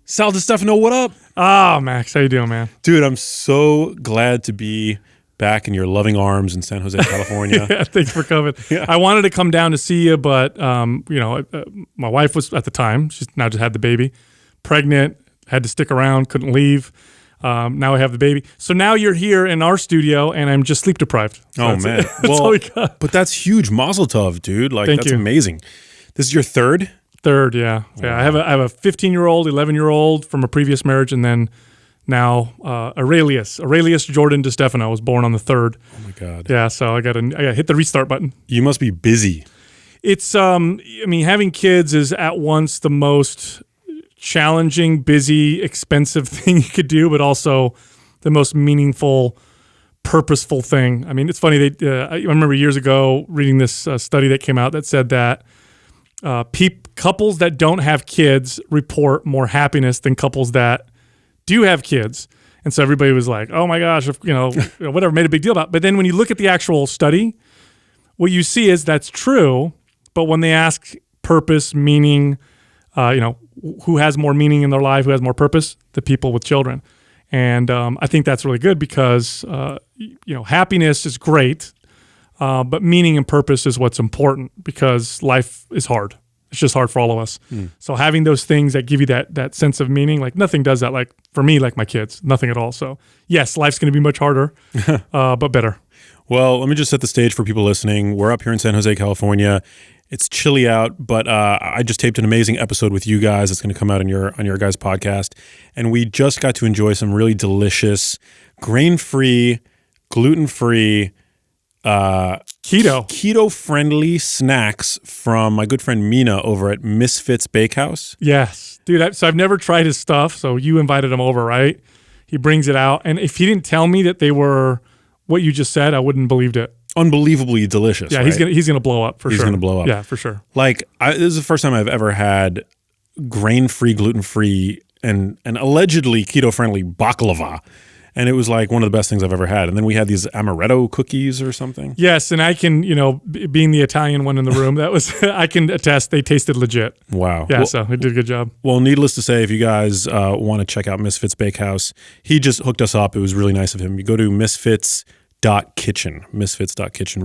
Sal Di Stefano, what up? Ah, Max, how you doing, man? Dude, I'm so glad to be back in your loving arms in San Jose, California. Yeah, thanks for coming. Yeah. I wanted to come down to see you, but my wife was at the time. She's now just had the baby, pregnant, had to stick around, couldn't leave. Now I have the baby. So now you're here in our studio, and I'm just sleep deprived. So Oh, man. That's all we got. But that's huge. Mazel tov, dude. Like, Thank that's you. amazing. This is your third? Third, yeah. Yeah, I have a 15-year-old, 11-year-old from a previous marriage, and then now Aurelius Jordan Di Stefano was born on the 3rd. Oh, my God. Yeah, so I got to hit the restart button. You must be busy. It's having kids is at once the most challenging, busy, expensive thing you could do, but also the most meaningful, purposeful thing. I mean, it's funny. I remember years ago reading this study that came out that said that couples that don't have kids report more happiness than couples that do have kids. And so everybody was like, "Oh my gosh," whatever, made a big deal about it. But then when you look at the actual study, what you see is that's true. But when they ask purpose, meaning, who has more meaning in their life, who has more purpose? The people with children. And I think that's really good because, happiness is great, but meaning and purpose is what's important because life is hard. It's just hard for all of us. So having those things that give you that sense of meaning, like nothing does that. Like for me, like my kids, nothing at all. So yes, life's going to be much harder, but better. Well, let me just set the stage for people listening. We're up here in San Jose, California. It's chilly out, but I just taped an amazing episode with you guys. It's going to come out on your guys' podcast, and we just got to enjoy some really delicious, grain-free, gluten-free, keto-friendly snacks from my good friend Mina over at Misfits Bakehouse. Yes, dude. So I've never tried his stuff. So you invited him over, right? He brings it out, and if he didn't tell me that they were what you just said, I wouldn't have believed it. Unbelievably delicious. Yeah, right? he's gonna blow up for sure. He's gonna blow up. Yeah, for sure. Like this is the first time I've ever had grain-free, gluten-free, and allegedly keto-friendly baklava, and it was like one of the best things I've ever had. And then we had these amaretto cookies or something. Yes, and I can, being the Italian one in the room, I can attest they tasted legit. Wow. Yeah, so they did a good job. Well, needless to say, if you guys want to check out Misfits Bakehouse, he just hooked us up. It was really nice of him. You go to misfits.kitchen,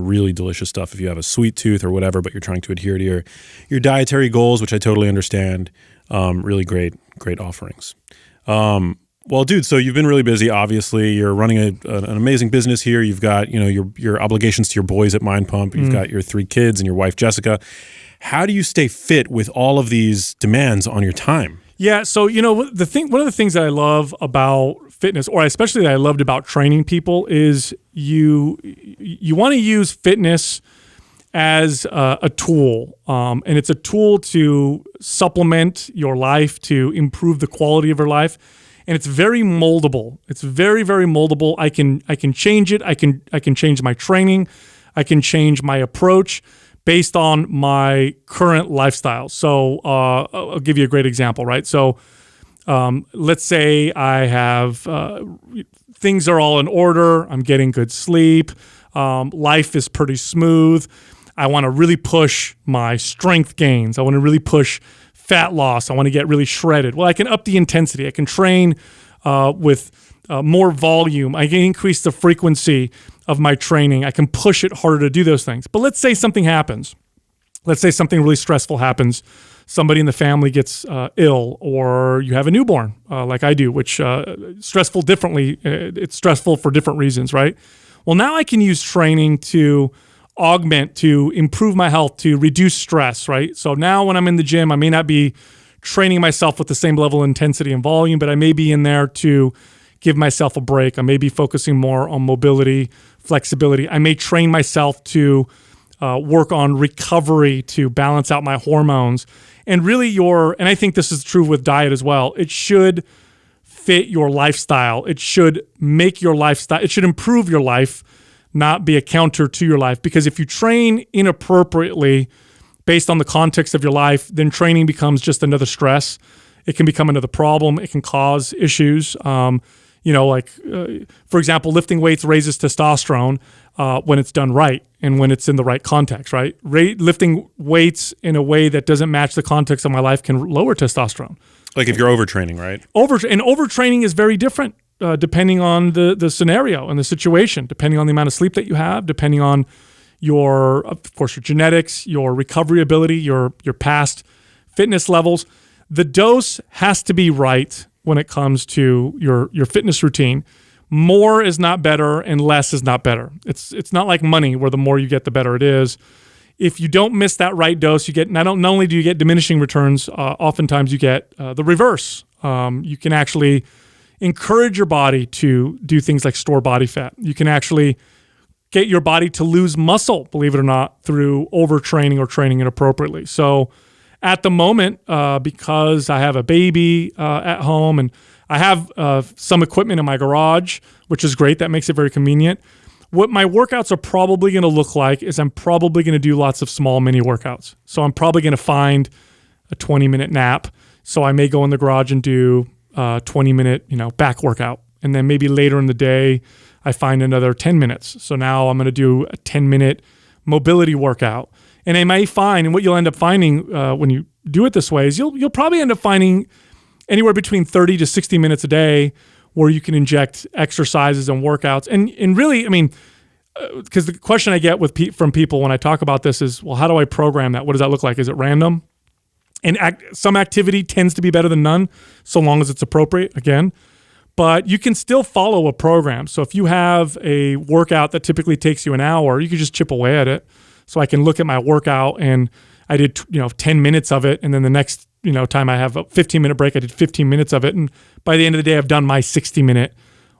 really delicious stuff if you have a sweet tooth or whatever, but you're trying to adhere to your dietary goals, which I totally understand. Really great offerings. Well, dude, so you've been really busy. Obviously, you're running an amazing business here. You've got your obligations to your boys at Mind Pump. You've got your 3 kids and your wife Jessica. How do you stay fit with all of these demands on your time? Yeah, so one of the things that I love about fitness, or especially that I loved about training people, is you want to use fitness as a tool, and it's a tool to supplement your life, to improve the quality of your life. And it's very moldable. It's very, very moldable. I can change it. I can change my training. I can change my approach based on my current lifestyle. So I'll give you a great example, right? So let's say I have things are all in order. I'm getting good sleep. Life is pretty smooth. I want to really push my strength gains. I want to really push fat loss. I want to get really shredded. Well, I can up the intensity. I can train with more volume. I can increase the frequency of my training. I can push it harder to do those things. But let's say something happens. Let's say something really stressful happens. Somebody in the family gets ill, or you have a newborn, like I do, which stressful differently. It's stressful for different reasons, right? Well, now I can use training to augment, to improve my health, to reduce stress, right? So now when I'm in the gym, I may not be training myself with the same level of intensity and volume, but I may be in there to give myself a break. I may be focusing more on mobility, flexibility. I may train myself to work on recovery, to balance out my hormones. And really and I think this is true with diet as well, it should fit your lifestyle. It should make your lifestyle, it should improve your life, not be a counter to your life. Because if you train inappropriately based on the context of your life, then training becomes just another stress. It can become another problem. It can cause issues. For example, lifting weights raises testosterone when it's done right and when it's in the right context, right? Lifting weights in a way that doesn't match the context of my life can lower testosterone. Like if you're overtraining, right? Overtraining is very different depending on the scenario and the situation, depending on the amount of sleep that you have, depending on of course, your genetics, your recovery ability, your past fitness levels. The dose has to be right when it comes to your fitness routine. More is not better and less is not better. It's not like money where the more you get, the better it is. If you don't miss that right dose, you get not only do you get diminishing returns, oftentimes you get the reverse. You can actually encourage your body to do things like store body fat. You can actually get your body to lose muscle, believe it or not, through overtraining or training inappropriately. So at the moment, because I have a baby at home and I have some equipment in my garage, which is great, that makes it very convenient. What my workouts are probably going to look like is I'm probably going to do lots of small mini workouts. So I'm probably going to find a 20-minute nap. So I may go in the garage and do a 20-minute, back workout. And then maybe later in the day, I find another 10 minutes. So now I'm going to do a 10-minute mobility workout. And I may find, and what you'll end up finding when you do it this way is you'll probably end up finding anywhere between 30 to 60 minutes a day where you can inject exercises and workouts. And really, because the question I get from people when I talk about this is, well, how do I program that? What does that look like? Is it random? And some activity tends to be better than none, so long as it's appropriate, again. But you can still follow a program. So if you have a workout that typically takes you an hour, you can just chip away at it. So I can look at my workout and I did 10 minutes of it, and then the next time I have a 15-minute break, I did 15 minutes of it, and by the end of the day, I've done my 60-minute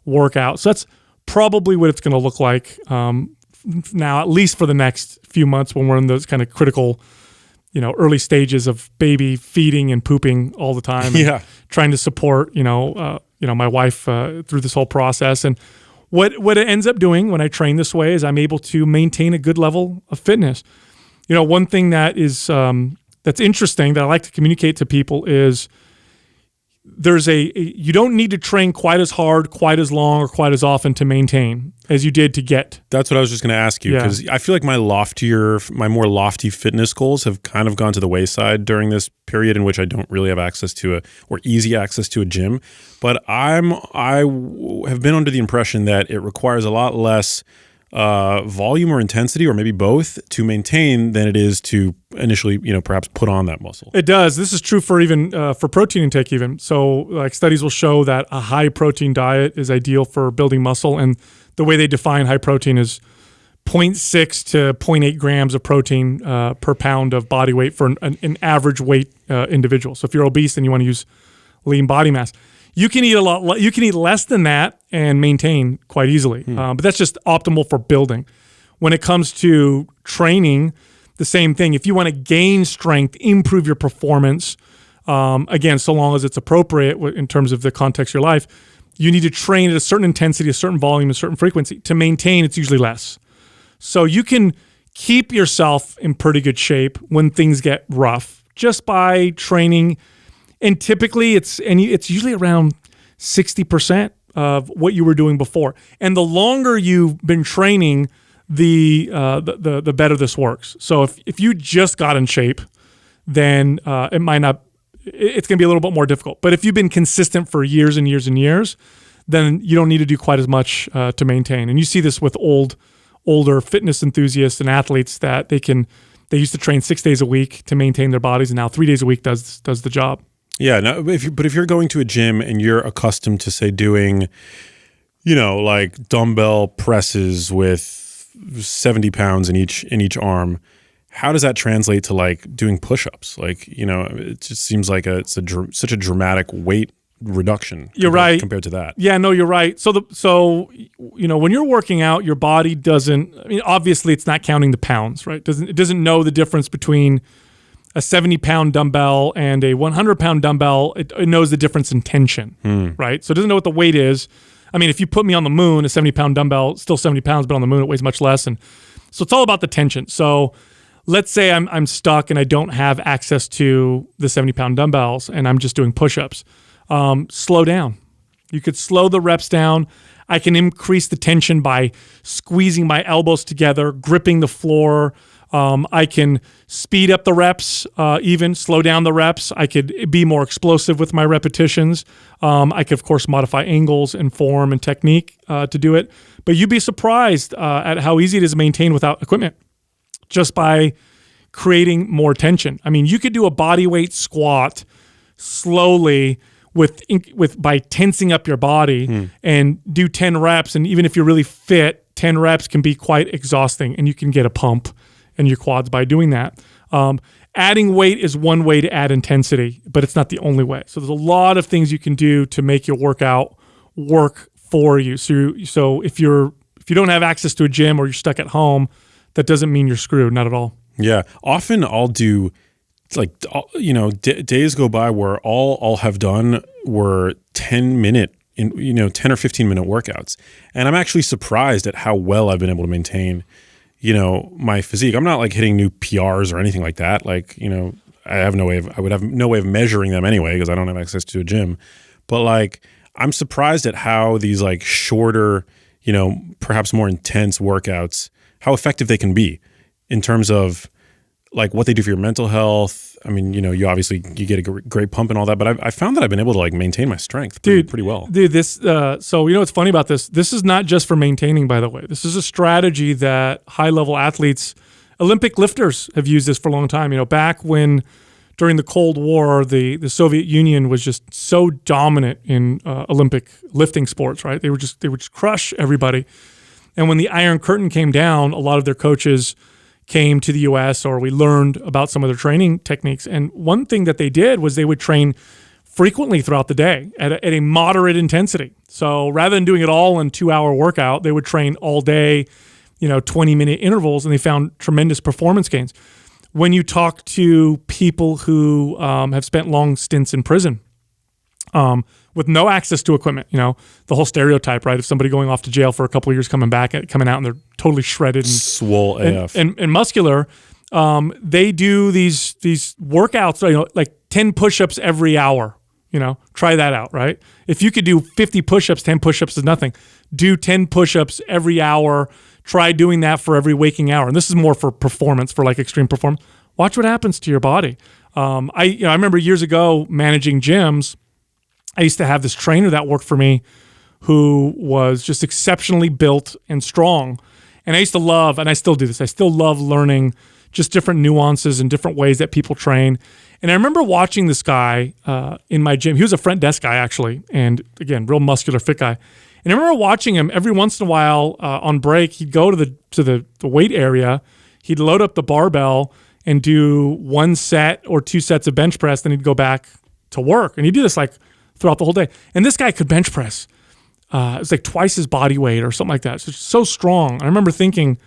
workout. So that's probably what it's going to look like now, at least for the next few months when we're in those kind of critical, early stages of baby feeding and pooping all the time. Yeah, trying to support my wife through this whole process. And what it ends up doing when I train this way is I'm able to maintain a good level of fitness. One thing that is that's interesting that I like to communicate to people is you don't need to train quite as hard, quite as long, or quite as often to maintain as you did to get. That's what I was just going to ask you, because I feel like my more lofty fitness goals have kind of gone to the wayside during this period in which I don't really have access to easy access to a gym. But I have been under the impression that it requires a lot less volume or intensity, or maybe both, to maintain than it is to initially, perhaps put on that muscle. It does. This is true for even for protein intake even. So like studies will show that a high protein diet is ideal for building muscle. And the way they define high protein is 0.6 to 0.8 grams of protein per pound of body weight for an average weight individual. So if you're obese and you want to use lean body mass, you can eat you can eat less than that and maintain quite easily. But that's just optimal for building. When it comes to training, the same thing. If you want to gain strength, improve your performance, again, so long as it's appropriate in terms of the context of your life, you need to train at a certain intensity, a certain volume, a certain frequency. To maintain, it's usually less. So you can keep yourself in pretty good shape when things get rough just by training. And typically, it's usually around 60% of what you were doing before. And the longer you've been training, the better this works. So if you just got in shape, then it might not. It's going to be a little bit more difficult. But if you've been consistent for years and years and years, then you don't need to do quite as much to maintain. And you see this with older fitness enthusiasts and athletes that they used to train 6 days a week to maintain their bodies, and now 3 days a week does the job. Yeah, no, if you're going to a gym and you're accustomed to, say, doing, like dumbbell presses with 70 pounds in each arm, how does that translate to like doing push-ups? Like, it just seems like such a dramatic weight reduction. You're right. Compared to that. Yeah, no, you're right. So when you're working out, your body doesn't. Obviously, it's not counting the pounds, right? It doesn't know the difference between a 70-pound dumbbell and a 100-pound dumbbell. It knows the difference in tension, right? So it doesn't know what the weight is. If you put me on the moon, a 70-pound dumbbell, still 70 pounds, but on the moon it weighs much less. And so it's all about the tension. So let's say I'm stuck and I don't have access to the 70-pound dumbbells and I'm just doing push-ups. Slow down. You could slow the reps down. I can increase the tension by squeezing my elbows together, gripping the floor, I can speed up the reps, even slow down the reps. I could be more explosive with my repetitions. I could, of course, modify angles and form and technique to do it. But you'd be surprised at how easy it is to maintain without equipment, just by creating more tension. I mean, you could do a body weight squat slowly by tensing up your body and do 10 reps. And even if you're really fit, 10 reps can be quite exhausting, and you can get a pump in your quads by doing that. Adding weight is one way to add intensity, but it's not the only way. So there's a lot of things you can do to make your workout work for you. So if you don't have access to a gym or you're stuck at home, that doesn't mean you're screwed, not at all. Yeah. Often I'll do days go by where all I'll have done were 10 or 15 minute workouts. And I'm actually surprised at how well I've been able to maintain, my physique. I'm not like hitting new PRs or anything like that. Like, I would have no way of measuring them anyway, because I don't have access to a gym. But like, I'm surprised at how these like shorter, perhaps more intense workouts, how effective they can be in terms of like what they do for your mental health. I mean, you obviously get a great pump and all that, but I found that I've been able to like maintain my strength pretty well. Dude, this so what's funny about this? This is not just for maintaining, by the way. This is a strategy that high-level athletes, Olympic lifters have used this for a long time. Back when during the Cold War, the Soviet Union was just so dominant in Olympic lifting sports, right? They would just crush everybody. And when the Iron Curtain came down, a lot of their coaches came to the U.S. or we learned about some of their training techniques. And one thing that they did was they would train frequently throughout the day at a moderate intensity. So rather than doing it all in 2-hour workout, they would train all day, 20-minute intervals, and they found tremendous performance gains. When you talk to people who have spent long stints in prison, with no access to equipment, the whole stereotype, right? Of somebody going off to jail for a couple of years, coming out and they're totally shredded and swole AF and muscular. They do these workouts, like 10 push-ups every hour. Try that out, right? If you could do 50 push-ups, 10 push-ups is nothing. Do 10 push-ups every hour. Try doing that for every waking hour. And this is more for performance, for like extreme performance. Watch what happens to your body. I remember years ago managing gyms. I used to have this trainer that worked for me who was just exceptionally built and strong. And I used to love, and I still do this, I still love learning just different nuances and different ways that people train. And I remember watching this guy in my gym. He was a front desk guy, actually, and again, real muscular, fit guy. And I remember watching him every once in a while on break. He'd go to the weight area, he'd load up the barbell and do 1 set or 2 sets of bench press, then he'd go back to work. And he'd do this like throughout the whole day. And this guy could bench press. It was like twice his body weight or something like that. So strong. I remember thinking,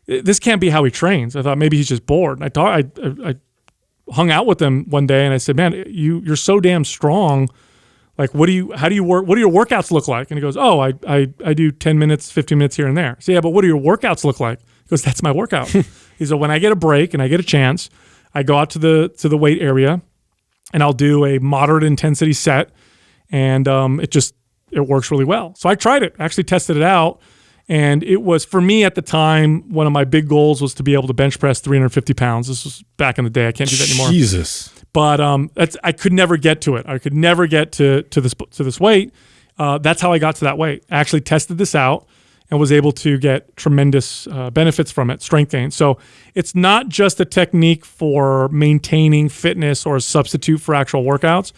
this can't be how he trains. I thought maybe he's just bored. And I hung out with him one day and I said, man, you're so damn strong. Like, how do you work? What do your workouts look like? And he goes, oh, I do 10 minutes, 15 minutes here and there. So yeah, but what do your workouts look like? He goes, that's my workout. He said, when I get a break and I get a chance, I go out to the weight area and I'll do a moderate intensity set. And it works really well. So I tried it, actually tested it out. And it was, for me at the time, one of my big goals was to be able to bench press 350 pounds. This was back in the day. I can't do that anymore. Jesus. But I could never get to it. I could never get to this weight. That's how I got to that weight. I actually tested this out and was able to get tremendous benefits from it, strength gain. So it's not just a technique for maintaining fitness or a substitute for actual workouts.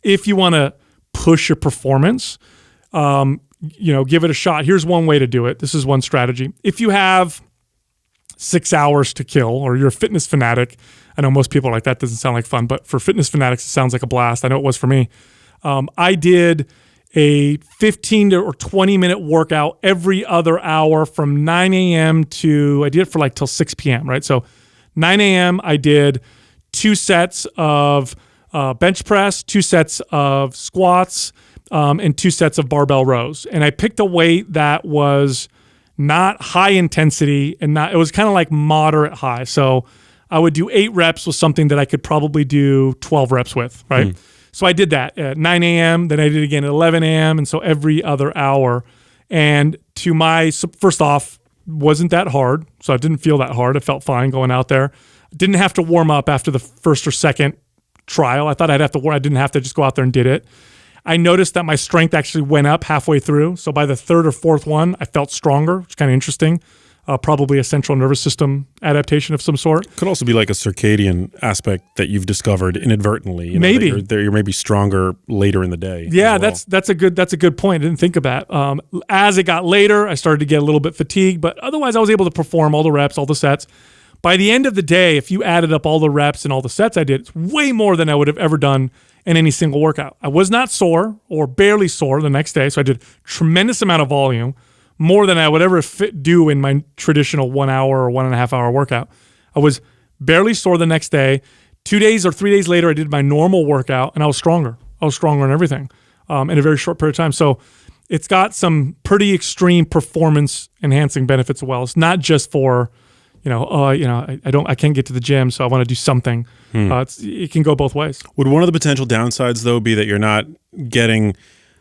If you want to push your performance, give it a shot. Here's one way to do it. This is one strategy. If you have 6 hours to kill, or you're a fitness fanatic, I know most people are like, that doesn't sound like fun, but for fitness fanatics, it sounds like a blast. I know it was for me. I did a 15 or 20 minute workout every other hour from 9 a.m. to, I did it for like till 6 p.m., right? So 9 a.m. I did 2 sets of bench press, 2 sets of squats, and 2 sets of barbell rows. And I picked a weight that was not high intensity and it was kind of like moderate high. So I would do 8 reps with something that I could probably do 12 reps with, right? So I did that at 9 a.m., then I did it again at 11 a.m., and so every other hour. And first off, wasn't that hard, so I didn't feel that hard. I felt fine going out there. Didn't have to warm up after the first or second trial. I thought I'd have to warm. I didn't have to, just go out there and did it. I noticed that my strength actually went up halfway through. So by the third or fourth one, I felt stronger, which is kind of interesting. Probably a central nervous system adaptation of some sort. Could also be like a circadian aspect that you've discovered inadvertently. Maybe you're maybe stronger later in the day. Yeah, well. that's a good point. I didn't think of that. As it got later, I started to get a little bit fatigued, but otherwise I was able to perform all the reps, all the sets. By the end of the day, if you added up all the reps and all the sets I did, it's way more than I would have ever done in any single workout. I was not sore or barely sore the next day, so I did tremendous amount of volume, more than I would ever do in my traditional 1 hour or 1.5 hour workout. I was barely sore the next day. 2 days or 3 days later, I did my normal workout, and I was stronger. I was stronger in everything in a very short period of time. So it's got some pretty extreme performance enhancing benefits as well. It's not just for, I can't get to the gym, so I want to do something. It can go both ways. Would one of the potential downsides, though, be that you're not getting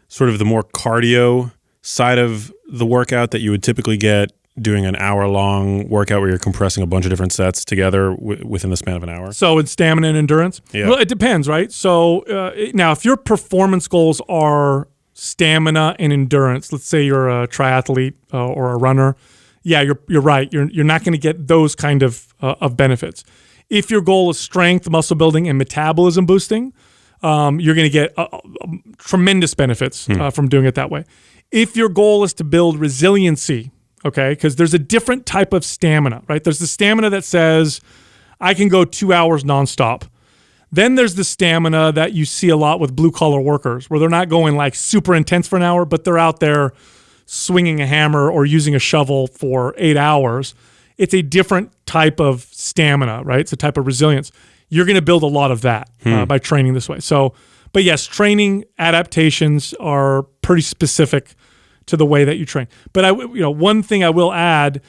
sort of the more cardio side of the workout that you would typically get doing an hour-long workout where you're compressing a bunch of different sets together within the span of an hour? So it's stamina and endurance? Yeah. Well, it depends, right? So now if your performance goals are stamina and endurance, let's say you're a triathlete or a runner, yeah, you're right. You're not going to get those kind of benefits. If your goal is strength, muscle building, and metabolism boosting, you're going to get tremendous benefits from doing it that way. If your goal is to build resiliency, okay, because there's a different type of stamina, right? There's the stamina that says, I can go 2 hours nonstop. Then there's the stamina that you see a lot with blue-collar workers, where they're not going like super intense for an hour, but they're out there swinging a hammer or using a shovel for 8 hours. It's a different type of stamina, right? It's a type of resilience. You're going to build a lot of that by training this way. So, but yes, training adaptations are pretty specific to the way that you train. But one thing I will add,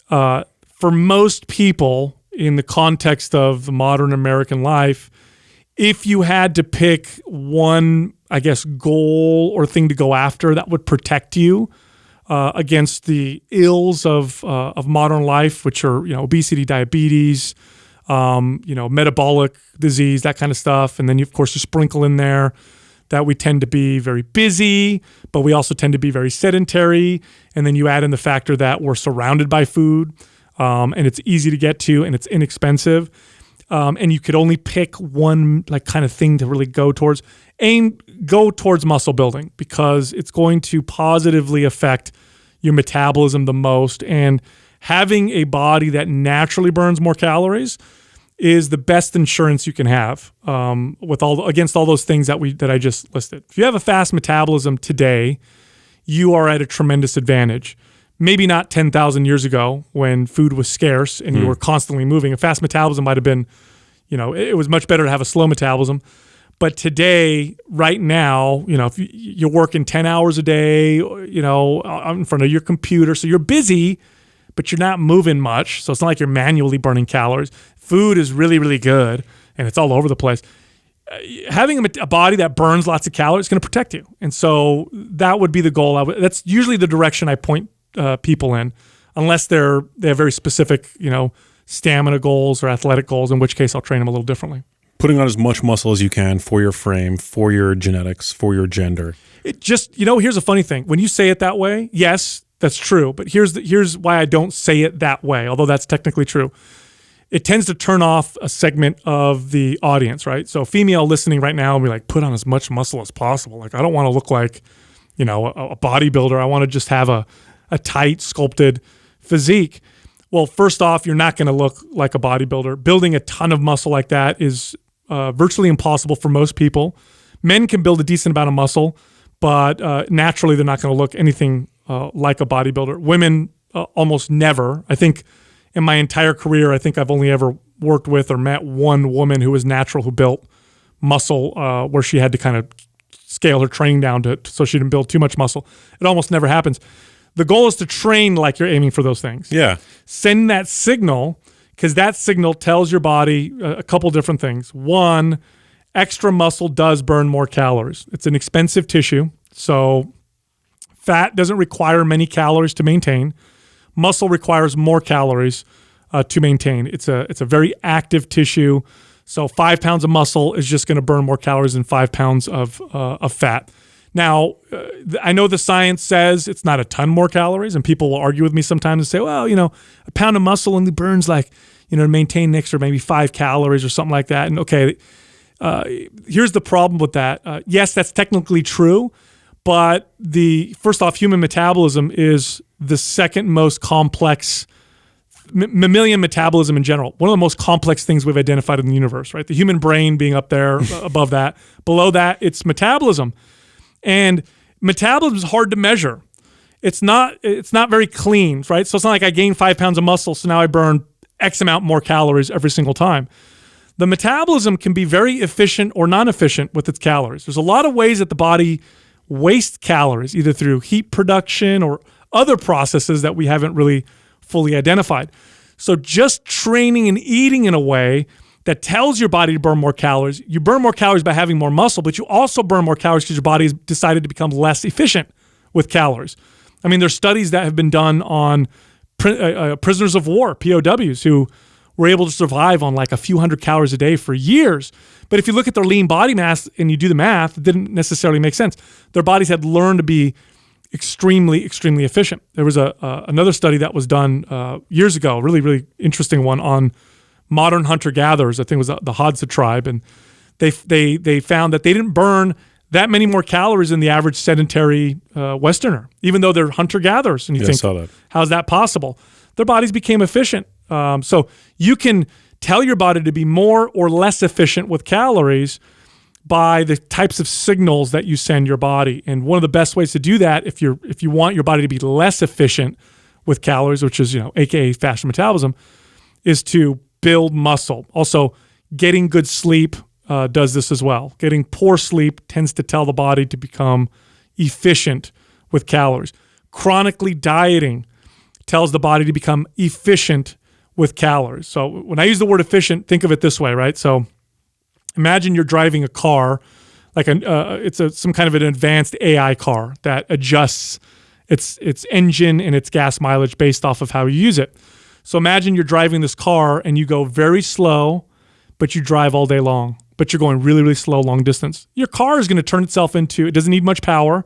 for most people in the context of the modern American life, if you had to pick one, I guess, goal or thing to go after that would protect you against the ills of modern life, which are obesity, diabetes, metabolic disease, that kind of stuff. And then, of course, you sprinkle in there that we tend to be very busy, but we also tend to be very sedentary. And then you add in the factor that we're surrounded by food, and it's easy to get to, and it's inexpensive. And you could only pick one kind of thing to really go towards. Go towards muscle building, because it's going to positively affect your metabolism the most. And having a body that naturally burns more calories is the best insurance you can have against all those things that I just listed. If you have a fast metabolism today, you are at a tremendous advantage. Maybe not 10,000 years ago when food was scarce and you were constantly moving. A fast metabolism might have been, it was much better to have a slow metabolism. But today, right now, if you're working 10 hours a day, in front of your computer, so you're busy, but you're not moving much. So it's not like you're manually burning calories. Food is really, really good, and it's all over the place. Having a body that burns lots of calories is going to protect you. And so that would be the goal. That's usually the direction I point people in, unless they have very specific, stamina goals or athletic goals, in which case I'll train them a little differently. Putting on as much muscle as you can for your frame, for your genetics, for your gender. It just, here's a funny thing. When you say it that way, yes, that's true. But here's why I don't say it that way, although that's technically true. It tends to turn off a segment of the audience, right? So female listening right now will be like, put on as much muscle as possible. Like, I don't want to look like, a bodybuilder. I want to just have a tight, sculpted physique. Well, first off, you're not going to look like a bodybuilder. Building a ton of muscle like that is virtually impossible for most people. Men can build a decent amount of muscle, but naturally they're not going to look anything like a bodybuilder. Women almost never. I think in my entire career, I've only ever worked with or met one woman who was natural, who built muscle where she had to kind of scale her training down so she didn't build too much muscle. It almost never happens. The goal is to train like you're aiming for those things. Yeah. Send that signal, because that signal tells your body a couple different things. One, extra muscle does burn more calories. It's an expensive tissue, so fat doesn't require many calories to maintain, Muscle requires more calories to maintain. It's a very active tissue. So 5 pounds of muscle is just going to burn more calories than 5 pounds of fat. Now, I know the science says it's not a ton more calories, and people will argue with me sometimes and say, well, a pound of muscle only burns like, to maintain an extra maybe 5 calories or something like that. And okay, here's the problem with that. Yes, that's technically true, but first off, human metabolism is the second most complex mammalian metabolism in general, one of the most complex things we've identified in the universe, right? The human brain being up there above that. Below that, it's metabolism. And metabolism is hard to measure. It's not very clean, right? So it's not like I gain 5 pounds of muscle, so now I burn X amount more calories every single time. The metabolism can be very efficient or non-efficient with its calories. There's a lot of ways that the body wastes calories, either through heat production or other processes that we haven't really fully identified. So just training and eating in a way that tells your body to burn more calories. You burn more calories by having more muscle, but you also burn more calories because your body has decided to become less efficient with calories. I mean, there's studies that have been done on prisoners of war, POWs, who were able to survive on like a few hundred calories a day for years. But if you look at their lean body mass and you do the math, it didn't necessarily make sense. Their bodies had learned to be extremely, extremely efficient. There was another study that was done years ago, really, really interesting one on modern hunter-gatherers. I think it was the Hadza tribe, and they found that they didn't burn that many more calories than the average sedentary Westerner, even though they're hunter-gatherers. And you think, I saw that. How's that possible? Their bodies became efficient. So you can tell your body to be more or less efficient with calories by the types of signals that you send your body. And one of the best ways to do that, if you want your body to be less efficient with calories, which is, AKA faster metabolism, is to build muscle. Also, getting good sleep does this as well. Getting poor sleep tends to tell the body to become efficient with calories. Chronically dieting tells the body to become efficient with calories. So when I use the word efficient, think of it this way, right? So imagine you're driving a car, like it's some kind of an advanced AI car that adjusts its engine and its gas mileage based off of how you use it. So imagine you're driving this car and you go very slow, but you drive all day long, but you're going really, really slow, long distance. Your car is going to turn itself into, it doesn't need much power,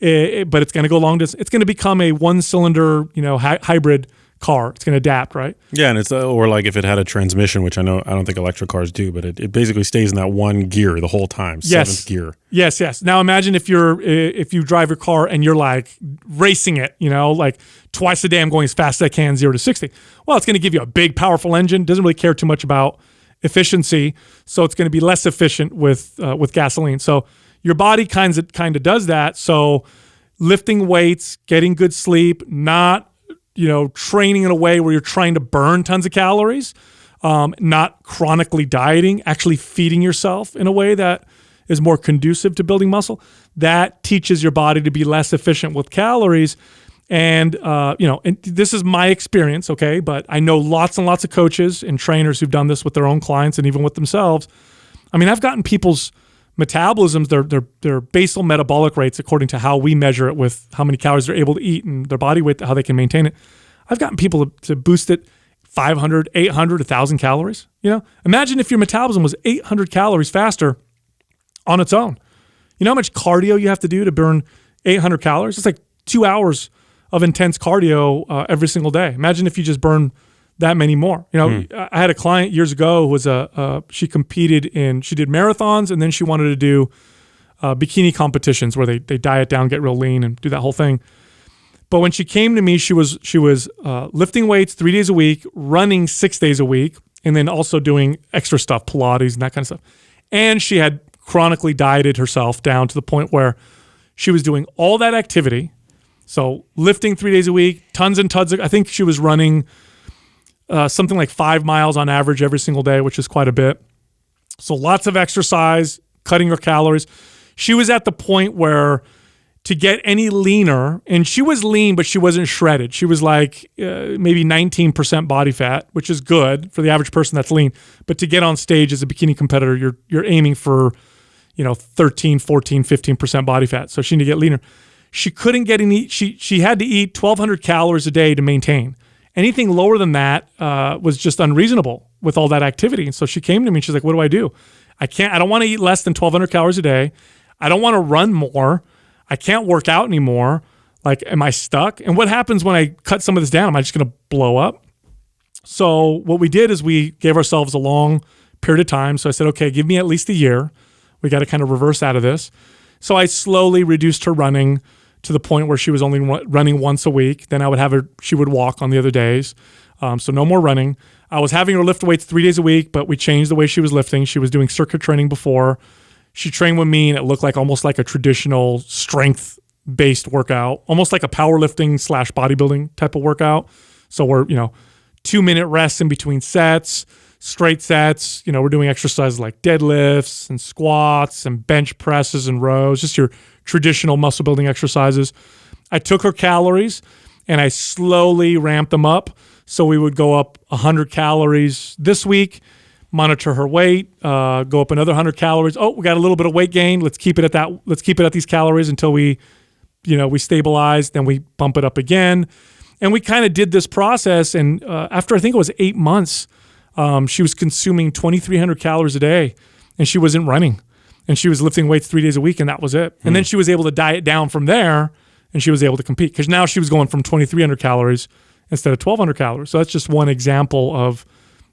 but it's going to go long distance. It's going to become a one-cylinder, hybrid car. It's going to adapt, right? Yeah, and it's or like if it had a transmission, which I don't think electric cars do, but it basically stays in that one gear the whole time, seventh gear. Yes. Now imagine if you drive your car and you're like racing it, like twice a day I'm going as fast as I can, 0 to 60. Well, it's going to give you a big, powerful engine. Doesn't really care too much about efficiency, so it's going to be less efficient with gasoline. So your body kind of does that. So lifting weights, getting good sleep, not training in a way where you're trying to burn tons of calories, not chronically dieting, actually feeding yourself in a way that is more conducive to building muscle. That teaches your body to be less efficient with calories. And, and this is my experience, okay? But I know lots and lots of coaches and trainers who've done this with their own clients and even with themselves. I mean, I've gotten people's metabolisms, their basal metabolic rates, according to how we measure it with how many calories they're able to eat and their body weight, how they can maintain it. I've gotten people to boost it 500, 800, 1,000 calories. Imagine if your metabolism was 800 calories faster on its own. You know how much cardio you have to do to burn 800 calories? It's like 2 hours of intense cardio every single day. Imagine if you just burn that many more. I had a client years ago who was she competed she did marathons, and then she wanted to do bikini competitions where they diet down, get real lean, and do that whole thing. But when she came to me, she was lifting weights 3 days a week, running 6 days a week, and then also doing extra stuff, Pilates and that kind of stuff. And she had chronically dieted herself down to the point where she was doing all that activity. So lifting 3 days a week, tons and tons I think she was running something like 5 miles on average every single day, which is quite a bit. So lots of exercise, cutting her calories. She was at the point where to get any leaner, and she was lean, but she wasn't shredded. She was like maybe 19% body fat, which is good for the average person that's lean. But to get on stage as a bikini competitor, you're aiming for 13, 14, 15% body fat. So she needed to get leaner. she couldn't get any. She had to eat 1,200 calories a day to maintain. Anything lower than that was just unreasonable with all that activity. And so she came to me and she's like, "What do? I don't want to eat less than 1,200 calories a day. I don't want to run more. I can't work out anymore. Like, am I stuck? And what happens when I cut some of this down? Am I just going to blow up?" So what we did is we gave ourselves a long period of time. So I said, okay, give me at least a year. We got to kind of reverse out of this. So I slowly reduced her running to the point where she was only running once a week. Then I would have her, she would walk on the other days. So no more running. I was having her lift weights 3 days a week, but we changed the way she was lifting. She was doing circuit training before. She trained with me and it looked like almost like a traditional strength-based workout, almost like a powerlifting / bodybuilding type of workout. So we're, 2-minute rests in between sets, straight sets. We're doing exercises like deadlifts and squats and bench presses and rows, just your traditional muscle building exercises. I took her calories and I slowly ramped them up. So we would go up 100 calories this week, monitor her weight, go up another 100 calories. Oh, we got a little bit of weight gain. Let's keep it at that. Let's keep it at these calories until we stabilize. Then we bump it up again. And we kind of did this process. And after I think it was 8 months, she was consuming 2,300 calories a day and she wasn't running. And she was lifting weights 3 days a week and that was it. And then she was able to diet down from there and she was able to compete because now she was going from 2,300 calories instead of 1,200 calories. So that's just one example of,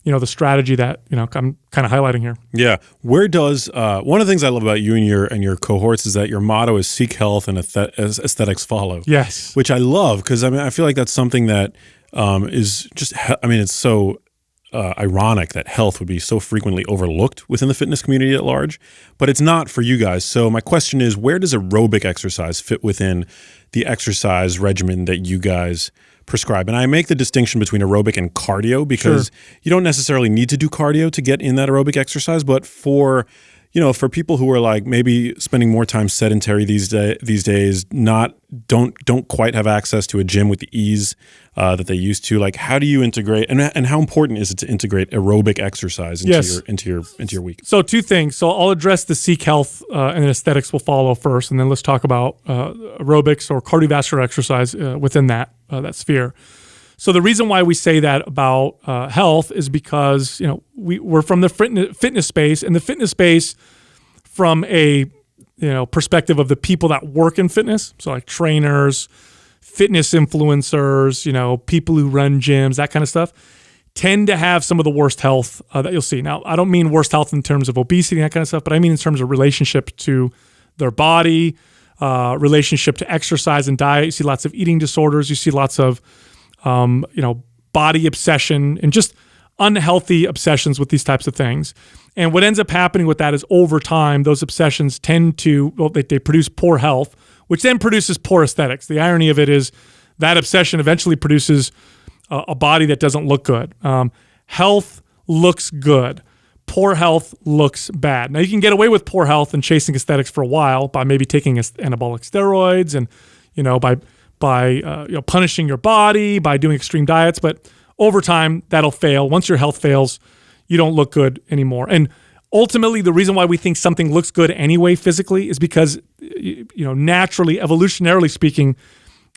the strategy that, I'm kind of highlighting here. Yeah. Where does, one of the things I love about you and your cohorts is that your motto is seek health and aesthetics follow. Yes. Which I love because I feel like that's something that is just, it's so ironic that health would be so frequently overlooked within the fitness community at large, but it's not for you guys. So my question is, where does aerobic exercise fit within the exercise regimen that you guys prescribe? And I make the distinction between aerobic and cardio because you don't necessarily need to do cardio to get in that aerobic exercise, but for people who are like maybe spending more time sedentary these days, don't quite have access to a gym with the ease that they used to. Like, how do you integrate and how important is it to integrate aerobic exercise into your week? So 2 things. So I'll address the seek health and aesthetics will follow first, and then let's talk about aerobics or cardiovascular exercise within that sphere. So the reason why we say that about health is because we're from the fitness space, and the fitness space from a perspective of the people that work in fitness, so like trainers, fitness influencers, people who run gyms, that kind of stuff, tend to have some of the worst health that you'll see. Now, I don't mean worst health in terms of obesity and that kind of stuff, but I mean in terms of relationship to their body, relationship to exercise and diet. You see lots of eating disorders. You see lots of body obsession and just unhealthy obsessions with these types of things. And what ends up happening with that is over time, those obsessions tend to, they produce poor health, which then produces poor aesthetics. The irony of it is that obsession eventually produces a body that doesn't look good. Health looks good. Poor health looks bad. Now you can get away with poor health and chasing aesthetics for a while by maybe taking anabolic steroids and, by punishing your body, by doing extreme diets, but over time that'll fail. Once your health fails, you don't look good anymore. And ultimately, the reason why we think something looks good anyway physically is because, naturally, evolutionarily speaking,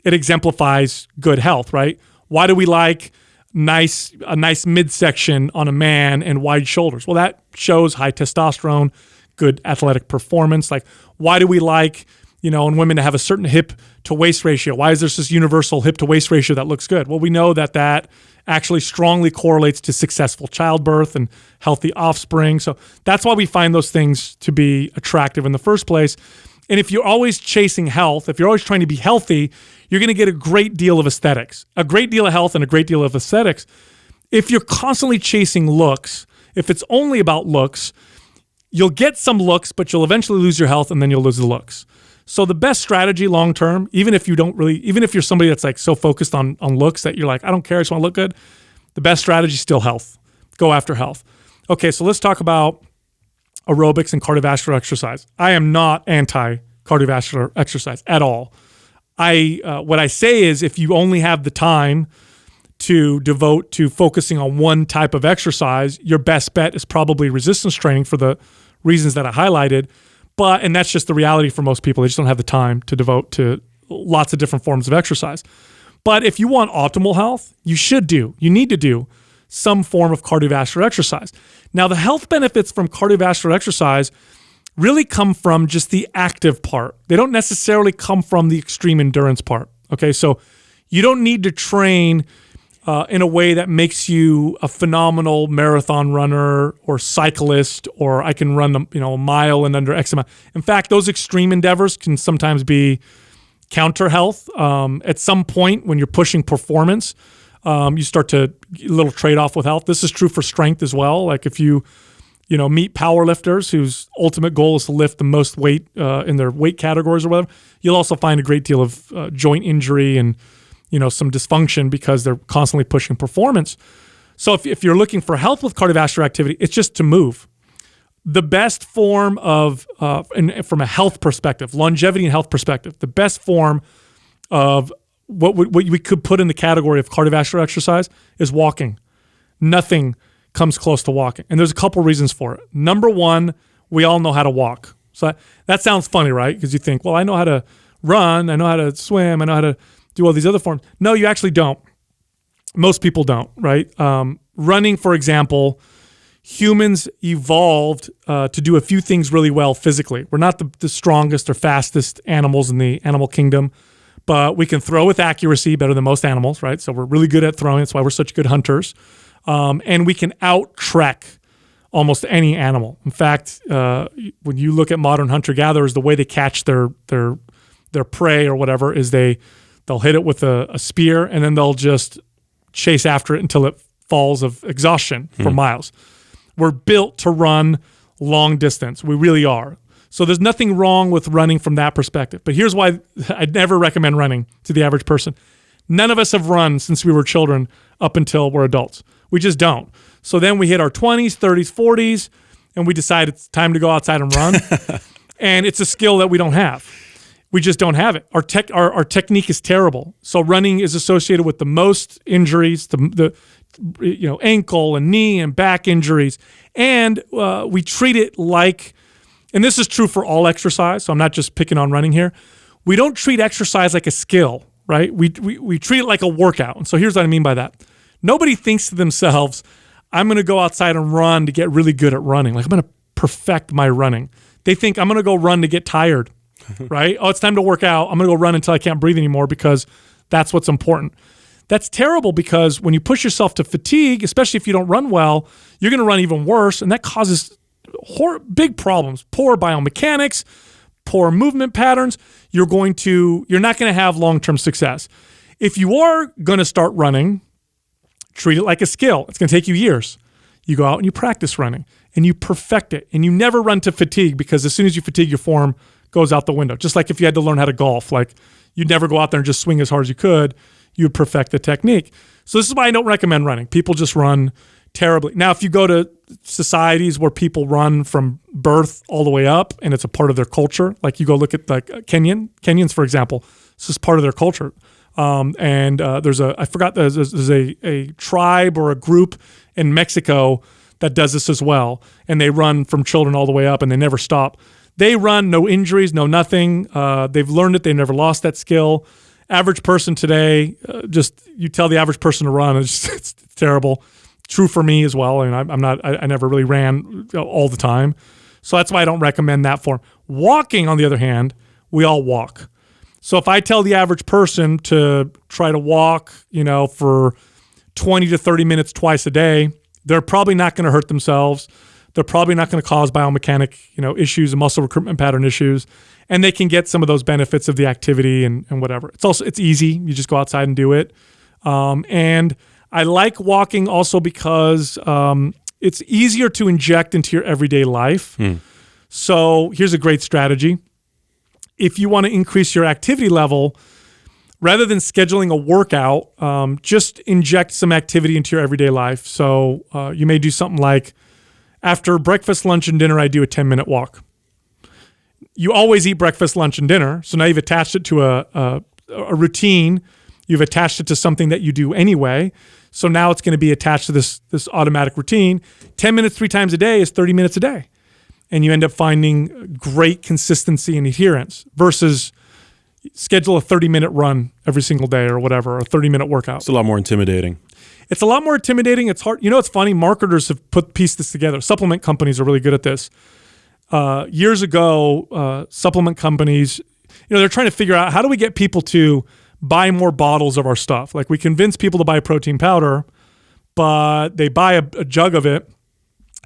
it exemplifies good health, right? Why do we like a nice midsection on a man and wide shoulders? Well, that shows high testosterone, good athletic performance. Like, why do we like in women to have a certain hip to waist ratio? Why is there this universal hip to waist ratio that looks good? Well, we know that actually strongly correlates to successful childbirth and healthy offspring. So that's why we find those things to be attractive in the first place. And if you're always chasing health, if you're always trying to be healthy, you're going to get a great deal of aesthetics, a great deal of health and a great deal of aesthetics. If you're constantly chasing looks, if it's only about looks, you'll get some looks, but you'll eventually lose your health and then you'll lose the looks. So the best strategy long-term, even if you're somebody that's like so focused on looks that you're like, I don't care, I just want to look good, the best strategy is still health. Go after health. Okay, so let's talk about aerobics and cardiovascular exercise. I am not anti-cardiovascular exercise at all. What I say is if you only have the time to devote to focusing on one type of exercise, your best bet is probably resistance training for the reasons that I highlighted. And that's just the reality for most people. They just don't have the time to devote to lots of different forms of exercise. But if you want optimal health, you need to do some form of cardiovascular exercise. Now, the health benefits from cardiovascular exercise really come from just the active part. They don't necessarily come from the extreme endurance part. Okay, so you don't need to train in a way that makes you a phenomenal marathon runner or cyclist, or I can run a mile in under X amount. In fact, those extreme endeavors can sometimes be counter health. At some point when you're pushing performance, you start to get a little trade-off with health. This is true for strength as well. Like if you meet power lifters whose ultimate goal is to lift the most weight in their weight categories or whatever, you'll also find a great deal of joint injury and some dysfunction because they're constantly pushing performance. So if you're looking for health with cardiovascular activity, it's just to move. The best form of, from a health perspective, longevity and health perspective, the best form of what we could put in the category of cardiovascular exercise is walking. Nothing comes close to walking. And there's a couple reasons for it. Number one, we all know how to walk. So that sounds funny, right? Because you think, well, I know how to run, I know how to swim, I know how to do all these other forms. No, you actually don't. Most people don't, right? Running, for example, humans evolved to do a few things really well physically. We're not the strongest or fastest animals in the animal kingdom, but we can throw with accuracy better than most animals, right? So we're really good at throwing. That's why we're such good hunters. And we can out-trek almost any animal. In fact, when you look at modern hunter-gatherers, the way they catch their prey or whatever is they'll hit it with a spear, and then they'll just chase after it until it falls of exhaustion for miles. We're built to run long distance. We really are. So there's nothing wrong with running from that perspective. But here's why I'd never recommend running to the average person. None of us have run since we were children up until we're adults. We just don't. So then we hit our 20s, 30s, 40s, and we decide it's time to go outside and run. And it's a skill that we don't have. We just don't have it. Our technique is terrible. So running is associated with the most injuries, the ankle and knee and back injuries. And we treat it like, and this is true for all exercise, so I'm not just picking on running here. We don't treat exercise like a skill, right? We treat it like a workout. And so here's what I mean by that. Nobody thinks to themselves, I'm going to go outside and run to get really good at running. Like I'm going to perfect my running. They think I'm going to go run to get tired, right? Oh, it's time to work out. I'm going to go run until I can't breathe anymore because that's what's important. That's terrible because when you push yourself to fatigue, especially if you don't run well, you're going to run even worse, and that causes big problems. Poor biomechanics, poor movement patterns. You're not going to have long-term success. If you are going to start running, treat it like a skill. It's going to take you years. You go out and you practice running and you perfect it, and you never run to fatigue because as soon as you fatigue, your form goes out the window. Just like if you had to learn how to golf, like you'd never go out there and just swing as hard as you could. You'd perfect the technique. So this is why I don't recommend running. People just run terribly. Now, if you go to societies where people run from birth all the way up and it's a part of their culture, like you go look at like Kenyans, for example, this is part of their culture. There's a tribe or a group in Mexico that does this as well. And they run from children all the way up and they never stop. They run, no injuries, no nothing. They've learned it. They never lost that skill. Average person today, you tell the average person to run, it's terrible. True for me as well. I mean, I never really ran all the time. So that's why I don't recommend that form. Walking, on the other hand, we all walk. So if I tell the average person to try to walk, for 20 to 30 minutes twice a day, they're probably not going to hurt themselves. They're probably not going to cause biomechanic, issues and muscle recruitment pattern issues. And they can get some of those benefits of the activity and whatever. It's easy. You just go outside and do it. And I like walking also because it's easier to inject into your everyday life. So here's a great strategy. If you want to increase your activity level, rather than scheduling a workout, just inject some activity into your everyday life. So you may do something like, after breakfast, lunch, and dinner, I do a 10-minute walk. You always eat breakfast, lunch, and dinner. So now you've attached it to a routine. You've attached it to something that you do anyway. So now it's going to be attached to this automatic routine. 10 minutes 3 times a day is 30 minutes a day. And you end up finding great consistency and adherence versus, schedule a 30-minute run every single day or whatever, or a 30-minute workout. It's a lot more intimidating. It's a lot more intimidating. It's hard. It's funny. Marketers have pieced this together. Supplement companies are really good at this. Years ago, supplement companies, they're trying to figure out how do we get people to buy more bottles of our stuff. Like we convince people to buy protein powder, but they buy a jug of it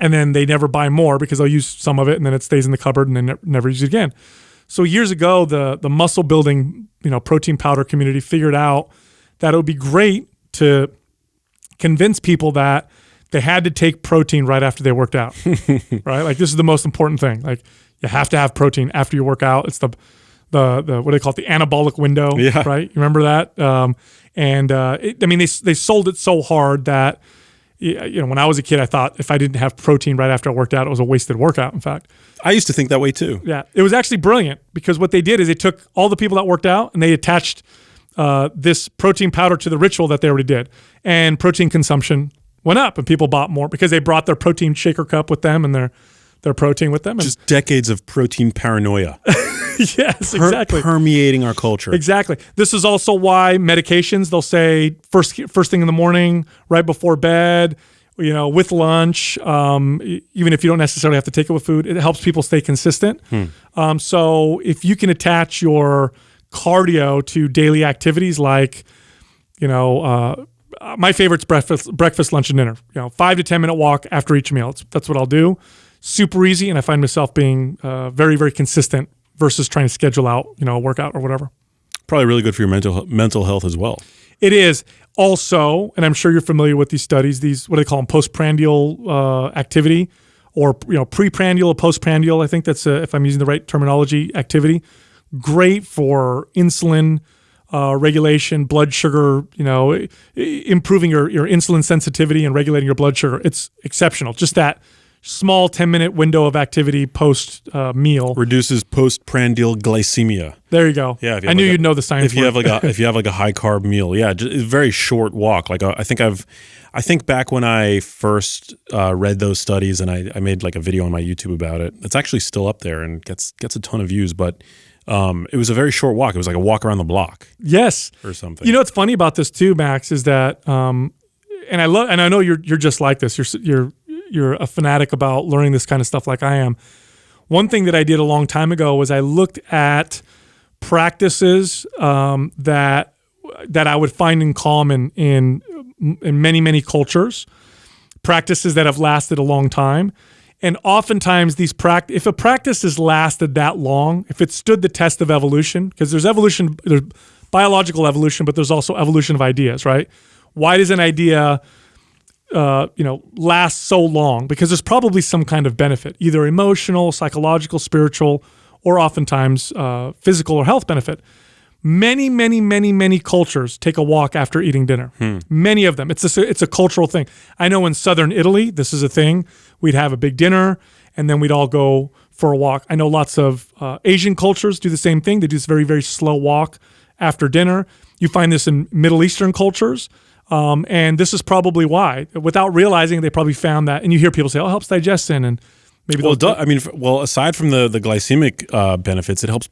and then they never buy more because they'll use some of it and then it stays in the cupboard and they never use it again. So years ago, the muscle building, protein powder community figured out that it would be great to convince people that they had to take protein right after they worked out, right? Like this is the most important thing. Like you have to have protein after you work out. It's the what do they call it? The anabolic window, right? You remember that? They sold it so hard that, when I was a kid, I thought if I didn't have protein right after I worked out, it was a wasted workout, in fact. I used to think that way too. Yeah. It was actually brilliant because what they did is they took all the people that worked out and they attached this protein powder to the ritual that they already did. And protein consumption went up and people bought more because they brought their protein shaker cup with them and their protein with them. Just decades of protein paranoia. Yes, exactly. Permeating our culture. Exactly. This is also why medications, they'll say first thing in the morning, right before bed, with lunch, even if you don't necessarily have to take it with food, it helps people stay consistent. So if you can attach your cardio to daily activities like, my favorite's breakfast, lunch, and dinner. 5 to 10 minute walk after each meal. That's what I'll do. Super easy, and I find myself being very, very consistent versus trying to schedule out, a workout or whatever. Probably really good for your mental health as well. It is. Also, and I'm sure you're familiar with these studies, what do they call them, postprandial activity, or preprandial or postprandial, I think that's, if I'm using the right terminology, activity. Great for insulin regulation, blood sugar, improving your insulin sensitivity and regulating your blood sugar. It's exceptional. Just that small 10-minute window of activity post meal reduces postprandial glycemia. There you go. Yeah, I knew you'd know the science. If you have like a high carb meal, just a very short walk. Like I think back when I first read those studies and I made like a video on my YouTube about it. It's actually still up there and gets a ton of views, but it was a very short walk. It was like a walk around the block. Yes, or something. What's funny about this too, Max, is that and I know you're just like this. You're a fanatic about learning this kind of stuff like I am. One thing that I did a long time ago was I looked at practices that I would find in common in many, many cultures, practices that have lasted a long time. And oftentimes if a practice has lasted that long, if it stood the test of evolution, because there's biological evolution, but there's also evolution of ideas, right? Why does an idea last so long? Because there's probably some kind of benefit, either emotional, psychological, spiritual, or oftentimes physical or health benefit. Many, many, many, many cultures take a walk after eating dinner. Many of them. It's a cultural thing. I know in southern Italy, this is a thing. We'd have a big dinner, and then we'd all go for a walk. I know lots of Asian cultures do the same thing. They do this very, very slow walk after dinner. You find this in Middle Eastern cultures. And this is probably why. Without realizing, they probably found that. And you hear people say, "Oh, it helps digestion," and maybe. Aside from the glycemic benefits, it helps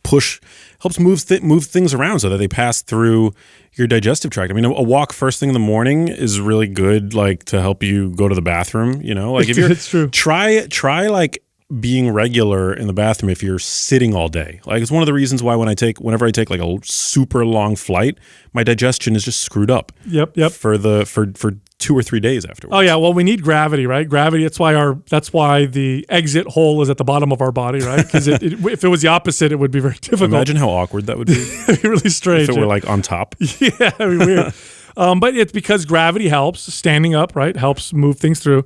move things around so that they pass through your digestive tract. I mean, a walk first thing in the morning is really good, like to help you go to the bathroom. Like if you're it's true. Try like being regular in the bathroom if you're sitting all day. Like it's one of the reasons why whenever I take like a super long flight, my digestion is just screwed up. Yep. For 2 or 3 days afterwards. Oh yeah, well we need gravity, right? Gravity. That's why the exit hole is at the bottom of our body, right? Because if it was the opposite, it would be very difficult. Imagine how awkward that would be. It'd be really strange. If it were like on top. Yeah, it'd be weird. But it's because gravity helps. Standing up, right, helps move things through.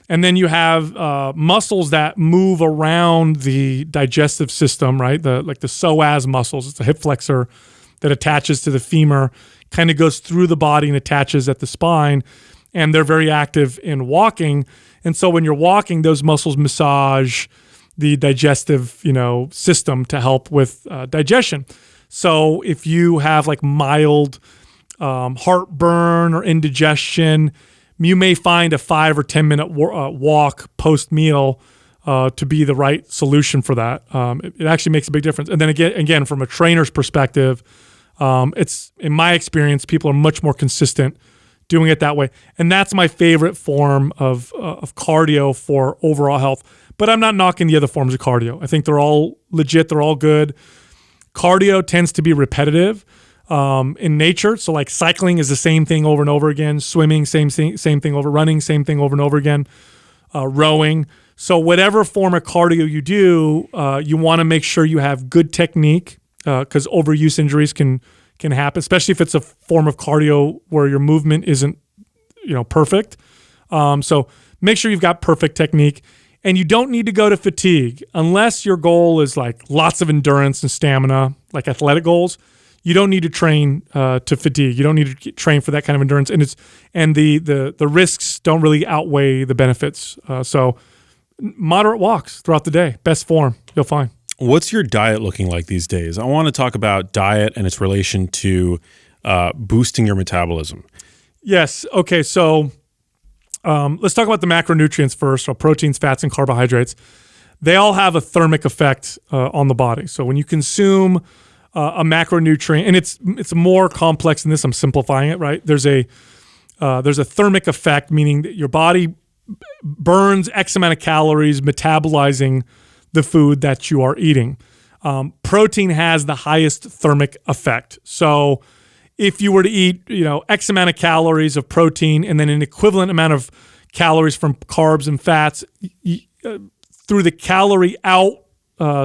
And then you have muscles that move around the digestive system, right? The psoas muscles. It's a hip flexor that attaches to the femur, kind of goes through the body and attaches at the spine. And they're very active in walking. And so when you're walking, those muscles massage the digestive, system to help with digestion. So if you have like mild heartburn or indigestion, you may find a 5 or 10 minute walk post meal to be the right solution for that. It actually makes a big difference. And then again, from a trainer's perspective, it's in my experience, people are much more consistent doing it that way. And that's my favorite form of cardio for overall health. But I'm not knocking the other forms of cardio. I think they're all legit. They're all good. Cardio tends to be repetitive in nature. So like cycling is the same thing over and over again. Swimming, same thing over. Running, same thing over and over again. Rowing. So whatever form of cardio you do, you want to make sure you have good technique because overuse injuries can happen, especially if it's a form of cardio where your movement isn't, perfect. So make sure you've got perfect technique, and you don't need to go to fatigue unless your goal is like lots of endurance and stamina, like athletic goals. You don't need to train to fatigue. You don't need to train for that kind of endurance, and the risks don't really outweigh the benefits. So moderate walks throughout the day, best form, you'll find. What's your diet looking like these days? I want to talk about diet and its relation to boosting your metabolism. Yes. Okay. So let's talk about the macronutrients first, so proteins, fats, and carbohydrates. They all have a thermic effect on the body. So when you consume a macronutrient, and it's more complex than this, I'm simplifying it, right? There's a thermic effect, meaning that your body burns X amount of calories metabolizing the food that you are eating. Protein has the highest thermic effect. So if you were to eat, X amount of calories of protein and then an equivalent amount of calories from carbs and fats, through the calorie out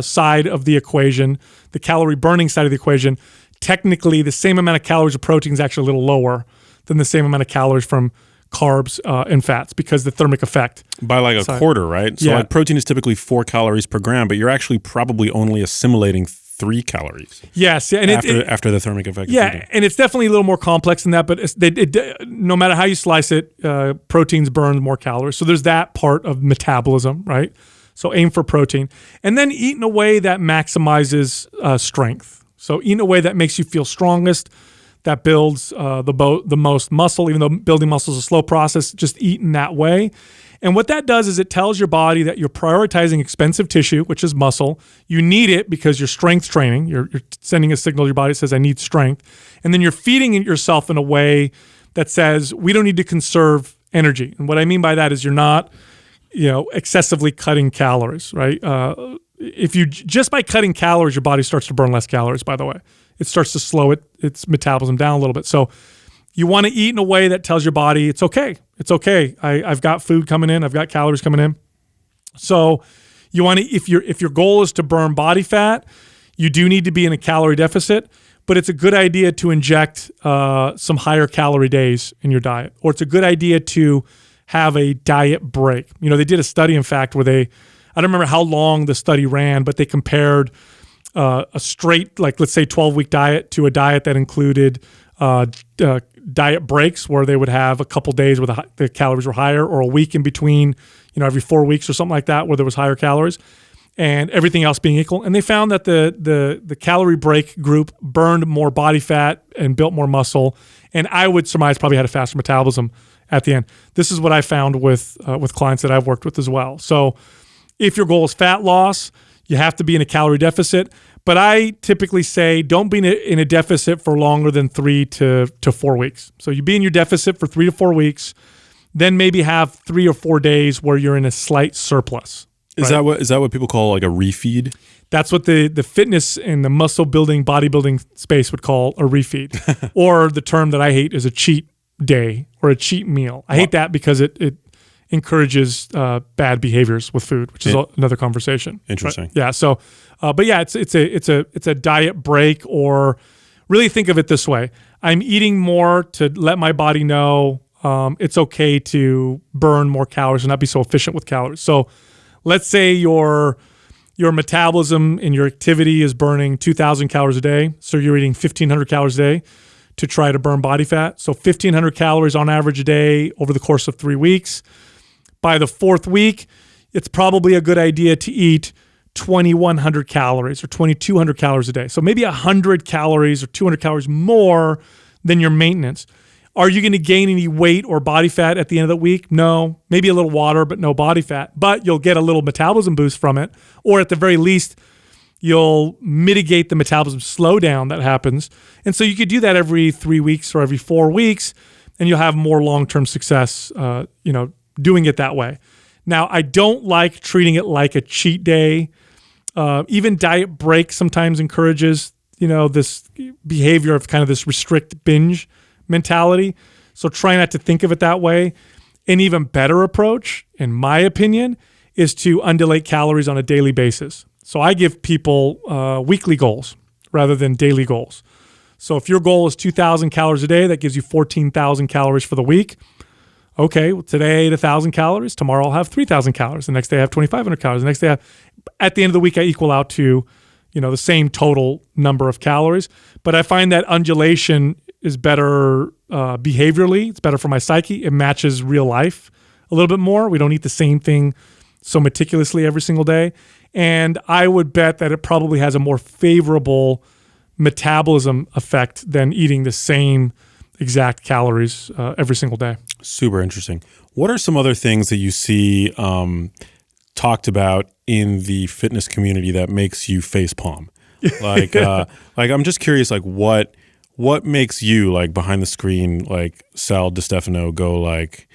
side of the equation, the calorie burning side of the equation, technically the same amount of calories of protein is actually a little lower than the same amount of calories from carbs and fats because the thermic effect. By like a quarter, right? So like protein is typically 4 calories per gram, but you're actually probably only assimilating 3 calories. Yes. And after the thermic effect. Yeah, and it's definitely a little more complex than that, but no matter how you slice it, proteins burn more calories. So there's that part of metabolism, right? So aim for protein. And then eat in a way that maximizes strength. So eat in a way that makes you feel strongest, that builds the most muscle, even though building muscle is a slow process, just eat in that way. And what that does is it tells your body that you're prioritizing expensive tissue, which is muscle. You need it because you're strength training. You're sending a signal to your body that says, I need strength. And then you're feeding it yourself in a way that says, we don't need to conserve energy. And what I mean by that is you're not, excessively cutting calories, right? If you just by cutting calories, your body starts to burn less calories, by the way. It starts to slow its metabolism down a little bit. So you want to eat in a way that tells your body it's okay. It's okay. I've got food coming in. I've got calories coming in. So you want to, if your goal is to burn body fat, you do need to be in a calorie deficit, but it's a good idea to inject some higher calorie days in your diet, or it's a good idea to have a diet break. They did a study, in fact, where I don't remember how long the study ran, but they compared a straight, like let's say 12-week diet to a diet that included diet breaks where they would have a couple days where the calories were higher, or a week in between, every 4 weeks or something like that where there was higher calories, and everything else being equal. And they found that the calorie break group burned more body fat and built more muscle, and I would surmise probably had a faster metabolism at the end. This is what I found with clients that I've worked with as well. So if your goal is fat loss, you have to be in a calorie deficit. But I typically say don't be in a deficit for longer than 3 to 4 weeks. So you be in your deficit for 3 to 4 weeks, then maybe have 3 or 4 days where you're in a slight surplus. Is that what people call like a refeed? That's what the fitness and the muscle building, bodybuilding space would call a refeed. Or the term that I hate is a cheat day or a cheat meal. I hate that because it encourages bad behaviors with food, which is another conversation. Interesting. Right? Yeah. So, but yeah, it's a diet break, or really think of it this way: I'm eating more to let my body know it's okay to burn more calories and not be so efficient with calories. So, let's say your metabolism in your activity is burning 2,000 calories a day, so you're eating 1,500 calories a day to try to burn body fat. So 1,500 calories on average a day over the course of 3 weeks. By the 4th week, it's probably a good idea to eat 2,100 calories or 2,200 calories a day. So maybe 100 calories or 200 calories more than your maintenance. Are you going to gain any weight or body fat at the end of the week? No. Maybe a little water, but no body fat. But you'll get a little metabolism boost from it, or at the very least, you'll mitigate the metabolism slowdown that happens. And so you could do that every 3 weeks or every 4 weeks, and you'll have more long-term success, doing it that way. Now, I don't like treating it like a cheat day. Even diet break sometimes encourages, this behavior of kind of this restrict binge mentality. So try not to think of it that way. An even better approach, in my opinion, is to undulate calories on a daily basis. So I give people weekly goals rather than daily goals. So if your goal is 2,000 calories a day, that gives you 14,000 calories for the week. Okay, well, today I ate 1,000 calories. Tomorrow I'll have 3,000 calories. The next day I have 2,500 calories. The next day at the end of the week I equal out to, the same total number of calories. But I find that undulation is better behaviorally. It's better for my psyche. It matches real life a little bit more. We don't eat the same thing so meticulously every single day. And I would bet that it probably has a more favorable metabolism effect than eating the same exact calories every single day. Super interesting. What are some other things that you see talked about in the fitness community that makes you face palm? Like I'm just curious, like what makes you, like, behind the screen, like Sal Di Stefano, go like,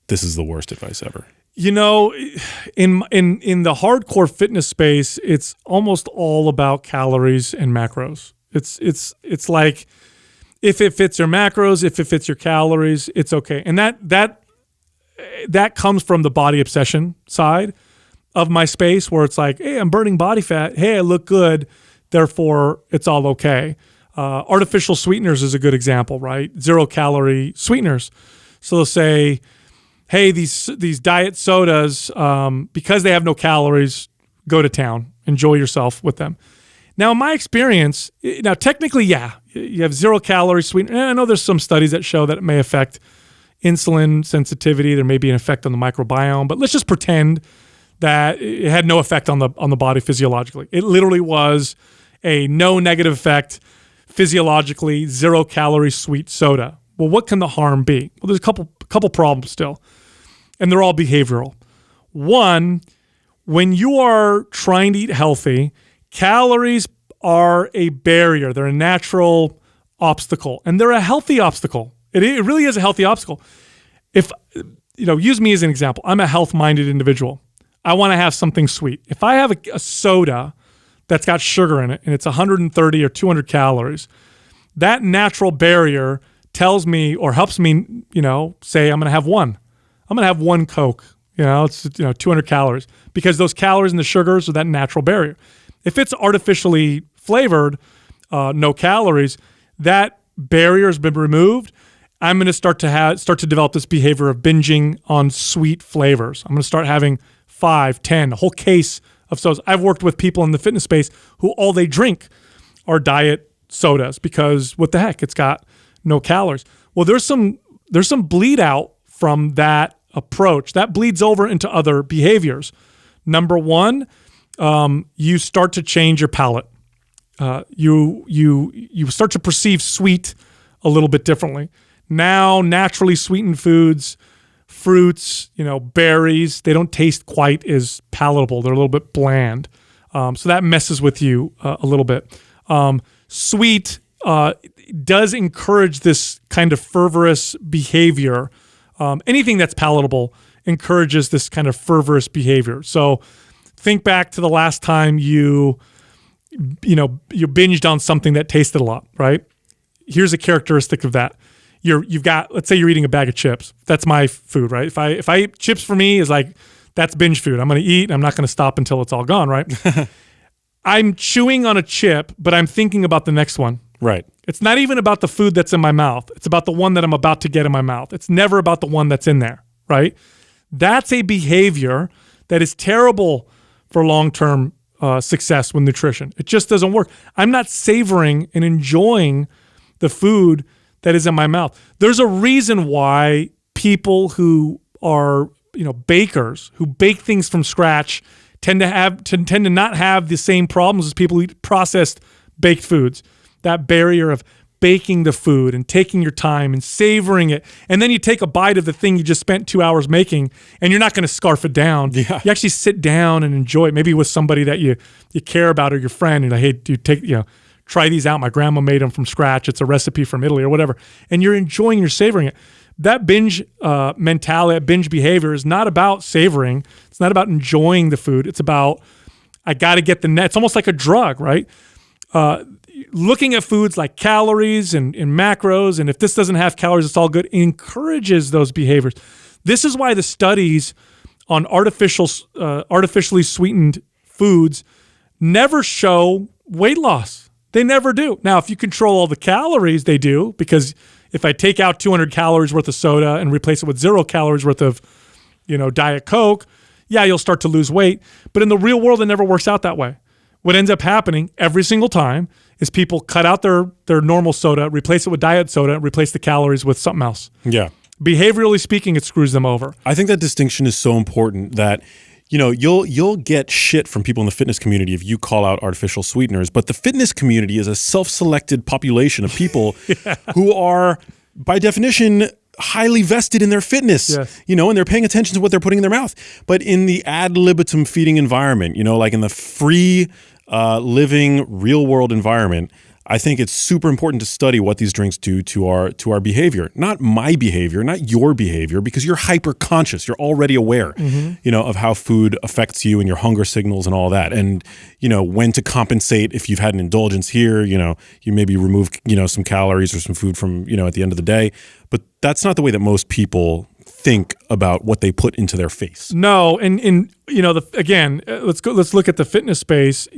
this is the worst advice ever? In the hardcore fitness space, it's almost all about calories and macros. It's like, if it fits your macros, if it fits your calories, it's okay. And that comes from the body obsession side of my space, where it's like, hey, I'm burning body fat. Hey, I look good. Therefore, it's all okay. Artificial sweeteners is a good example, right? 0-calorie sweeteners. So they'll say, hey, these diet sodas, because they have no calories, go to town. Enjoy yourself with them. Now, in my experience, technically, yeah, you have 0-calorie sweetener. And I know there's some studies that show that it may affect insulin sensitivity. There may be an effect on the microbiome, but let's just pretend that it had no effect on the body physiologically. It literally was a no negative effect physiologically, 0-calorie sweet soda. Well, what can the harm be? Well, there's a couple problems still, and they're all behavioral. One, when you are trying to eat healthy, calories are a barrier. They're a natural obstacle, and they're a healthy obstacle. It really is a healthy obstacle. If, use me as an example. I'm a health-minded individual. I want to have something sweet. If I have a soda that's got sugar in it and it's 130 or 200 calories, that natural barrier tells me or helps me, say I'm going to have one. I'm going to have one Coke. It's 200 calories, because those calories and the sugars are that natural barrier. If it's artificially flavored, no calories, that barrier has been removed. I'm going to start to develop this behavior of binging on sweet flavors. I'm going to start having 5, 10, a whole case of sodas. I've worked with people in the fitness space who all they drink are diet sodas, because what the heck, it's got no calories. Well, there's some bleed out from that approach that bleeds over into other behaviors. Number one, you start to change your palate. You start to perceive sweet a little bit differently. Now, naturally sweetened foods, fruits, berries, they don't taste quite as palatable. They're a little bit bland. So that messes with you a little bit. Sweet does encourage this kind of fervorous behavior. Anything that's palatable encourages this kind of fervorous behavior. So think back to the last time you binged on something that tasted a lot, right? Here's a characteristic of that. Let's say you're eating a bag of chips. That's my food, right? If I eat chips, for me is like, that's binge food. I'm going to eat, and I'm not going to stop until it's all gone, right? I'm chewing on a chip, but I'm thinking about the next one. Right. It's not even about the food that's in my mouth. It's about the one that I'm about to get in my mouth. It's never about the one that's in there, right? That's a behavior that is terrible for long-term success with nutrition. It just doesn't work. I'm not savoring and enjoying the food that is in my mouth. There's a reason why people who are, bakers, who bake things from scratch, tend to not have the same problems as people who eat processed baked foods. That barrier of baking the food and taking your time and savoring it. And then you take a bite of the thing you just spent 2 hours making, and you're not going to scarf it down. Yeah. You actually sit down and enjoy it, maybe with somebody that you care about or your friend. And like, hey, dude, try these out. My grandma made them from scratch. It's a recipe from Italy or whatever. And you're enjoying, you're savoring it. That binge mentality, binge behavior is not about savoring. It's not about enjoying the food. It's about, I got to get the net. It's almost like a drug, right? Looking at foods like calories and macros, and if this doesn't have calories, it's all good, encourages those behaviors. This is why the studies on artificially sweetened foods never show weight loss. They never do. Now, if you control all the calories, they do, because if I take out 200 calories worth of soda and replace it with 0 calories worth of, Diet Coke, yeah, you'll start to lose weight. But in the real world, it never works out that way. What ends up happening every single time is people cut out their normal soda, replace it with diet soda, replace the calories with something else. Yeah. Behaviorally speaking, it screws them over. I think that distinction is so important that, you'll get shit from people in the fitness community if you call out artificial sweeteners, but the fitness community is a self-selected population of people who are, by definition, highly vested in their fitness, yes. And they're paying attention to what they're putting in their mouth. But in the ad libitum feeding environment, like in the free living real world environment, I think it's super important to study what these drinks do to our behavior. Not my behavior, not your behavior, because you're hyper conscious. You're already aware, of how food affects you and your hunger signals and all that. And, when to compensate if you've had an indulgence here, you maybe remove, some calories or some food from, at the end of the day. But that's not the way that most people think about what they put into their face. No, and let's look at the fitness space.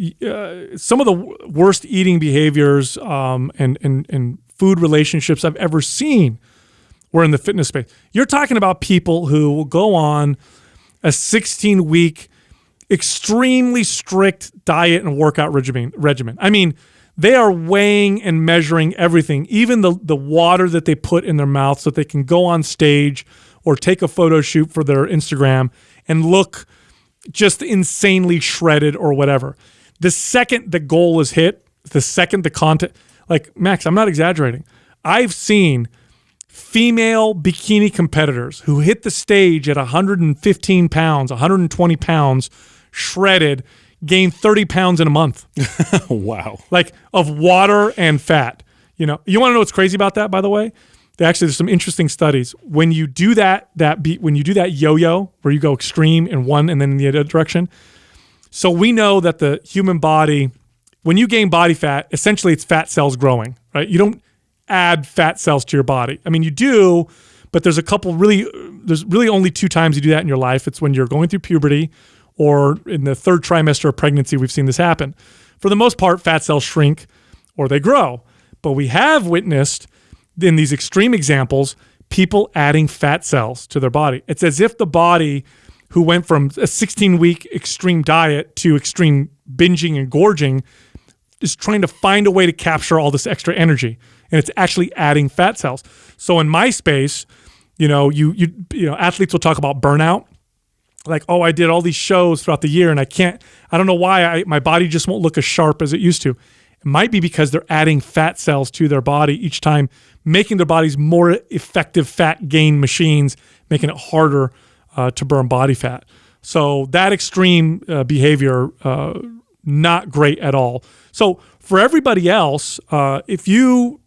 Some of the worst eating behaviors and food relationships I've ever seen were in the fitness space. You're talking about people who will go on a 16-week, extremely strict diet and workout regimen. I mean, they are weighing and measuring everything, even the water that they put in their mouth so that they can go on stage or take a photo shoot for their Instagram and look just insanely shredded or whatever. The second the goal is hit, the second the content, like Max, I'm not exaggerating. I've seen female bikini competitors who hit the stage at 115 pounds, 120 pounds, shredded, gain 30 pounds in a month. Wow. Like of water and fat. You want to know what's crazy about that, by the way? There's some interesting studies. When you do that yo-yo, where you go extreme in one and then in the other direction. So we know that the human body, when you gain body fat, essentially it's fat cells growing, right? You don't add fat cells to your body. I mean, you do, but there's really only 2 times you do that in your life. It's when you're going through puberty or in the 3rd trimester of pregnancy, we've seen this happen. For the most part, fat cells shrink or they grow. But we have witnessed in these extreme examples, people adding fat cells to their body. It's as if the body who went from a 16-week extreme diet to extreme binging and gorging is trying to find a way to capture all this extra energy. And it's actually adding fat cells. So in my space, athletes will talk about burnout. Like, oh, I did all these shows throughout the year and I don't know why my body just won't look as sharp as it used to. It might be because they're adding fat cells to their body each time, making their bodies more effective fat gain machines, making it harder to burn body fat. So that extreme behavior, not great at all. So for everybody else, if you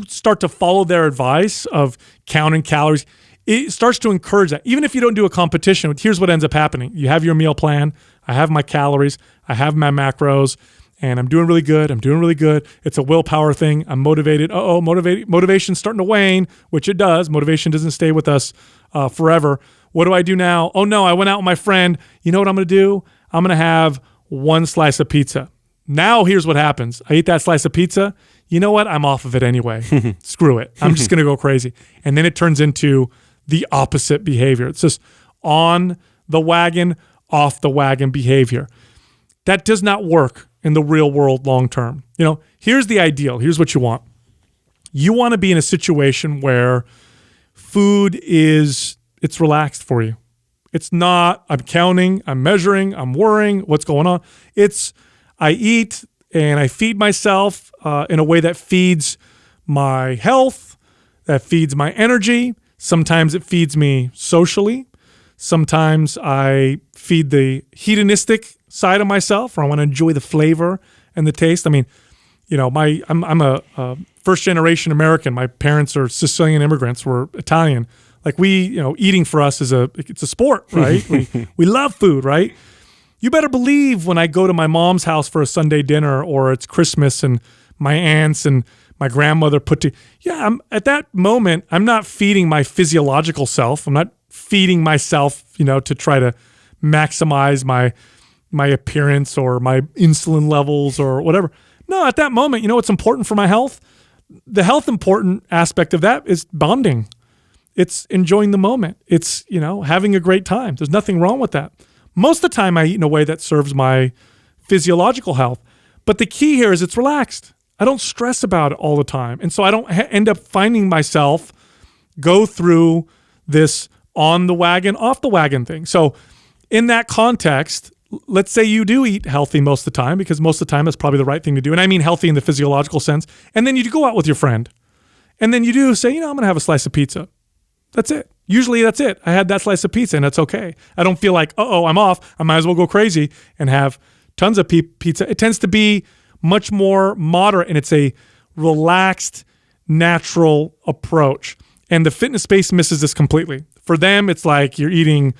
start to follow their advice of counting calories, it starts to encourage that. Even if you don't do a competition, here's what ends up happening. You have your meal plan. I have my calories. I have my macros. And I'm doing really good. It's a willpower thing. I'm motivated. Motivation's starting to wane, which it does. Motivation doesn't stay with us forever. What do I do now? Oh, no, I went out with my friend. You know what I'm going to do? I'm going to have 1 slice of pizza. Now, here's what happens. I eat that slice of pizza. You know what? I'm off of it anyway. Screw it. I'm just going to go crazy. And then it turns into the opposite behavior. It's just on the wagon, off the wagon behavior. That does not work in the real world long term. Here's the ideal. Here's what you want. You want to be in a situation where food it's relaxed for you. It's not, I'm counting, I'm measuring, I'm worrying, what's going on. It's, I eat and I feed myself in a way that feeds my health, that feeds my energy. Sometimes it feeds me socially. Sometimes I feed the hedonistic side of myself, or I want to enjoy the flavor and the taste. I mean, you know, I'm a first generation American. My parents are Sicilian immigrants. We're Italian. Like eating for us is it's a sport, right? we love food, right? You better believe when I go to my mom's house for a Sunday dinner, or it's Christmas and my aunts and my grandmother at that moment, I'm not feeding my physiological self. I'm not feeding myself, to try to maximize my appearance or my insulin levels or whatever. No, at that moment, what's important for my health? The health important aspect of that is bonding. It's enjoying the moment. It's, having a great time. There's nothing wrong with that. Most of the time I eat in a way that serves my physiological health. But the key here is it's relaxed. I don't stress about it all the time. And so I don't end up finding myself go through this on the wagon, off the wagon thing. So in that context, let's say you do eat healthy most of the time, because most of the time that's probably the right thing to do. And I mean healthy in the physiological sense. And then you go out with your friend. And then you do say, I'm going to have a slice of pizza. That's it. Usually that's it. I had that slice of pizza and that's okay. I don't feel like, I'm off. I might as well go crazy and have tons of pizza. It tends to be much more moderate, and it's a relaxed, natural approach. And the fitness space misses this completely. For them, it's like you're eating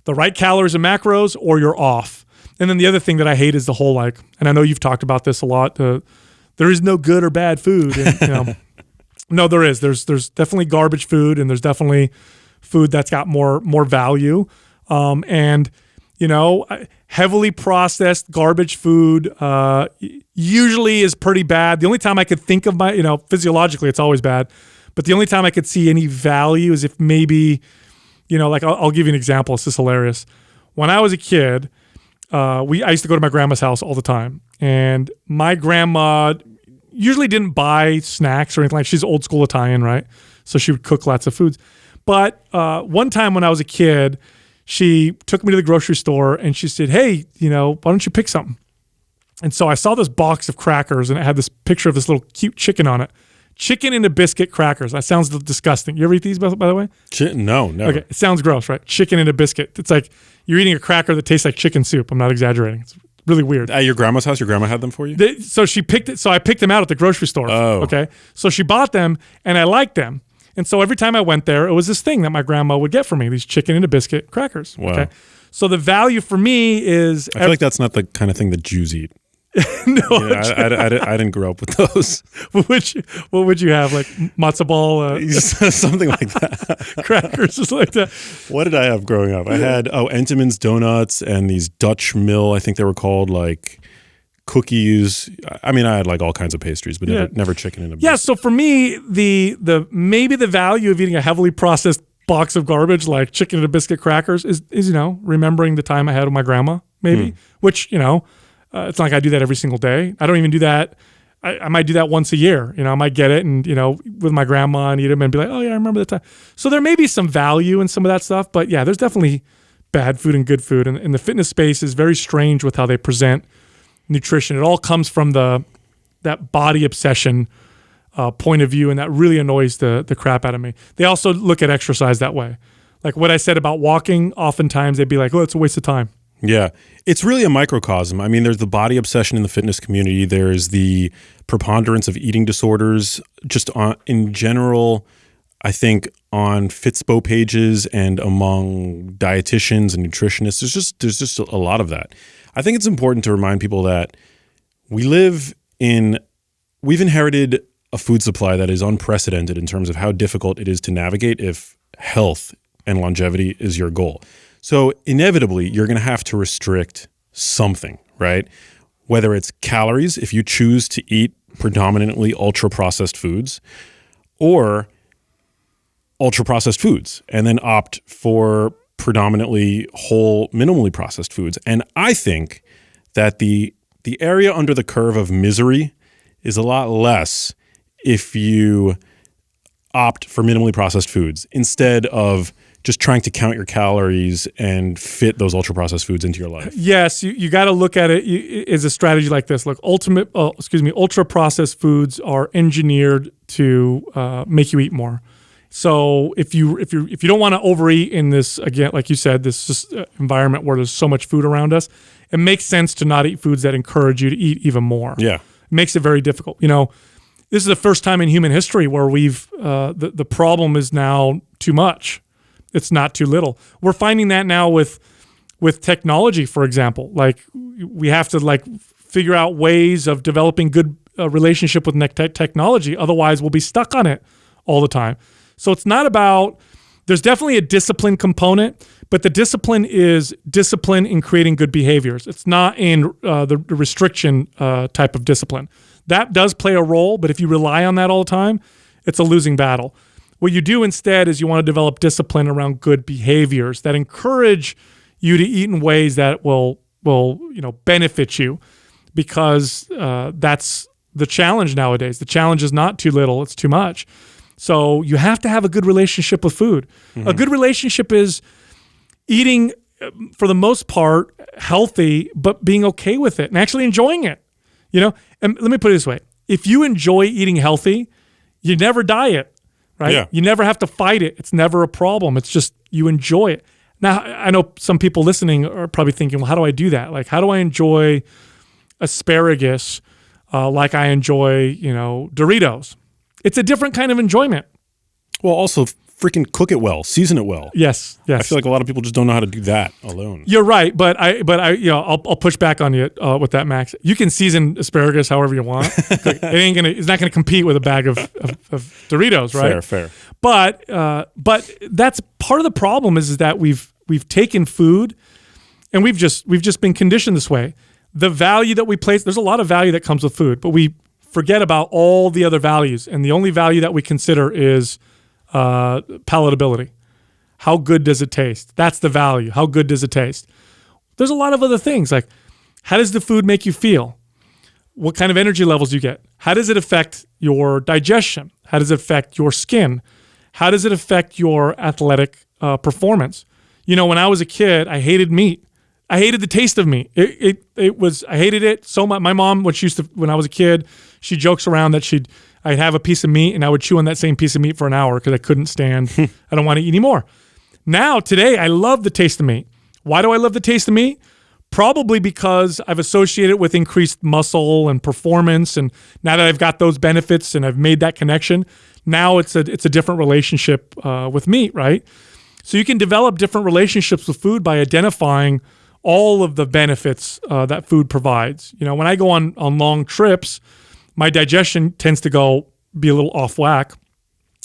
the right calories and macros or you're off. And then the other thing that I hate is the whole and I know you've talked about this a lot, there is no good or bad food. And, no, there is. There's definitely garbage food, and there's definitely food that's got more value. Heavily processed garbage food usually is pretty bad. The only time I could think of physiologically, it's always bad. But the only time I could see any value is if maybe, I'll give you an example. It's just hilarious. When I was a kid, I used to go to my grandma's house all the time. And my grandma usually didn't buy snacks or anything like that. She's old school Italian, right? So she would cook lots of foods. But one time when I was a kid, she took me to the grocery store and she said, hey, why don't you pick something? And so I saw this box of crackers, and it had this picture of this little cute chicken on it. Chicken in a biscuit crackers. That sounds disgusting. You ever eat these, by the way? No, never. Okay, it sounds gross, right? Chicken in a biscuit. It's like you're eating a cracker that tastes like chicken soup. I'm not exaggerating. It's really weird. At your grandma's house, your grandma had them for you? So she picked it. So I picked them out at the grocery store. Oh. Okay. So she bought them, and I liked them. And so every time I went there, it was this thing that my grandma would get for me, these chicken in a biscuit crackers. Wow. Okay. So the value for me is... I feel like that's not the kind of thing that Jews eat. No. I didn't grow up with those. What would you have? Like matzo ball? Something like that. Crackers, just like that. What did I have growing up? I had, Entenmann's donuts and these Dutch Mill, I think they were called, cookies. I mean, I had all kinds of pastries, but never chicken in a biscuit. Yeah, so for me, the maybe the value of eating a heavily processed box of garbage like chicken in a biscuit crackers is remembering the time I had with my grandma, maybe, which, it's not like I do that every single day. I don't even do that. I might do that once a year. I might get it and, with my grandma and eat them and be like, oh, yeah, I remember that time. So there may be some value in some of that stuff. But, yeah, there's definitely bad food and good food. And the fitness space is very strange with how they present nutrition. It all comes from that body obsession point of view, and that really annoys the crap out of me. They also look at exercise that way. Like what I said about walking, oftentimes they'd be like, oh, it's a waste of time. Yeah. It's really a microcosm. I mean, there's the body obsession in the fitness community. There's the preponderance of eating disorders just in general, I think, on Fitspo pages and among dietitians and nutritionists. There's just a lot of that. I think it's important to remind people that we've inherited a food supply that is unprecedented in terms of how difficult it is to navigate if health and longevity is your goal. So inevitably, you're going to have to restrict something, right? Whether it's calories, if you choose to eat predominantly ultra-processed foods, or ultra-processed foods, and then opt for predominantly whole, minimally processed foods. And I think that the area under the curve of misery is a lot less if you opt for minimally processed foods instead of just trying to count your calories and fit those ultra processed foods into your life. Yes, you got to look at it as a strategy like this. Look, ultra processed foods are engineered to make you eat more. So if you don't want to overeat in this, again, like you said, this just environment where there's so much food around us, it makes sense to not eat foods that encourage you to eat even more. Yeah, it makes it very difficult. This is the first time in human history where we've the problem is now too much. It's not too little. We're finding that now with technology, for example. Like we have to figure out ways of developing good relationship with technology. Otherwise, we'll be stuck on it all the time. So it's not about. There's definitely a discipline component, but the discipline is discipline in creating good behaviors. It's not in the restriction type of discipline. That does play a role, but if you rely on that all the time, it's a losing battle. What you do instead is you want to develop discipline around good behaviors that encourage you to eat in ways that will benefit you, because that's the challenge nowadays. The challenge is not too little, it's too much. So you have to have a good relationship with food. Mm-hmm. A good relationship is eating, for the most part, healthy, but being okay with it and actually enjoying it. And let me put it this way. If you enjoy eating healthy, you never diet, right? Yeah. You never have to fight it. It's never a problem. It's just you enjoy it. Now, I know some people listening are probably thinking, well, how do I do that? Like, how do I enjoy asparagus like I enjoy, Doritos? It's a different kind of enjoyment. Well, also freaking cook it well, season it well. Yes. I feel like a lot of people just don't know how to do that alone. You're right, but I'll push back on you with that, Max. You can season asparagus however you want. It's not gonna compete with a bag of Doritos, right? Fair. But that's part of the problem is that we've taken food and we've just been conditioned this way. The value that we place, there's a lot of value that comes with food, but we forget about all the other values, and the only value that we consider is palatability. How good does it taste? That's the value. How good does it taste? There's a lot of other things, like how does the food make you feel? What kind of energy levels do you get? How does it affect your digestion? How does it affect your skin? How does it affect your athletic performance? When I was a kid, I hated meat. I hated the taste of meat. I hated it so much. My mom, when I was a kid, she jokes around that I'd have a piece of meat and I would chew on that same piece of meat for an hour because I couldn't stand, I don't want to eat anymore. Now, today, I love the taste of meat. Why do I love the taste of meat? Probably because I've associated it with increased muscle and performance, and now that I've got those benefits and I've made that connection, now it's a different relationship with meat, right? So you can develop different relationships with food by identifying all of the benefits that food provides. When I go on long trips, my digestion tends to be a little off whack.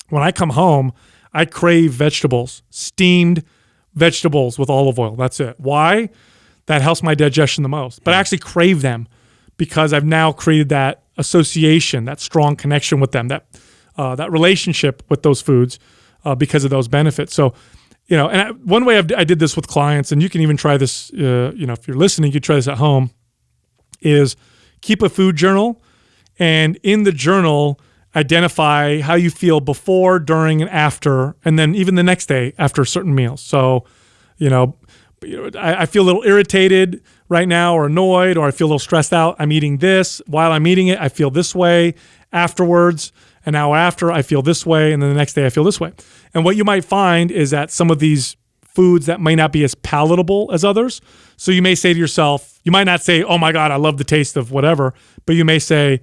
When I come home, I crave vegetables, steamed vegetables with olive oil. That's it. Why? That helps my digestion the most. But I actually crave them because I've now created that association, that strong connection with them, that relationship with those foods because of those benefits. So, one way I did this with clients, and you can even try this, if you're listening, you try this at home, is keep a food journal, and in the journal, identify how you feel before, during, and after, and then even the next day after certain meals. So, I feel a little irritated right now or annoyed, or I feel a little stressed out. I'm eating this. While I'm eating it, I feel this way. Afterwards, an hour after, I feel this way, and then the next day I feel this way. And what you might find is that some of these foods that might not be as palatable as others. So you may say to yourself, you might not say, oh my God, I love the taste of whatever, but you may say,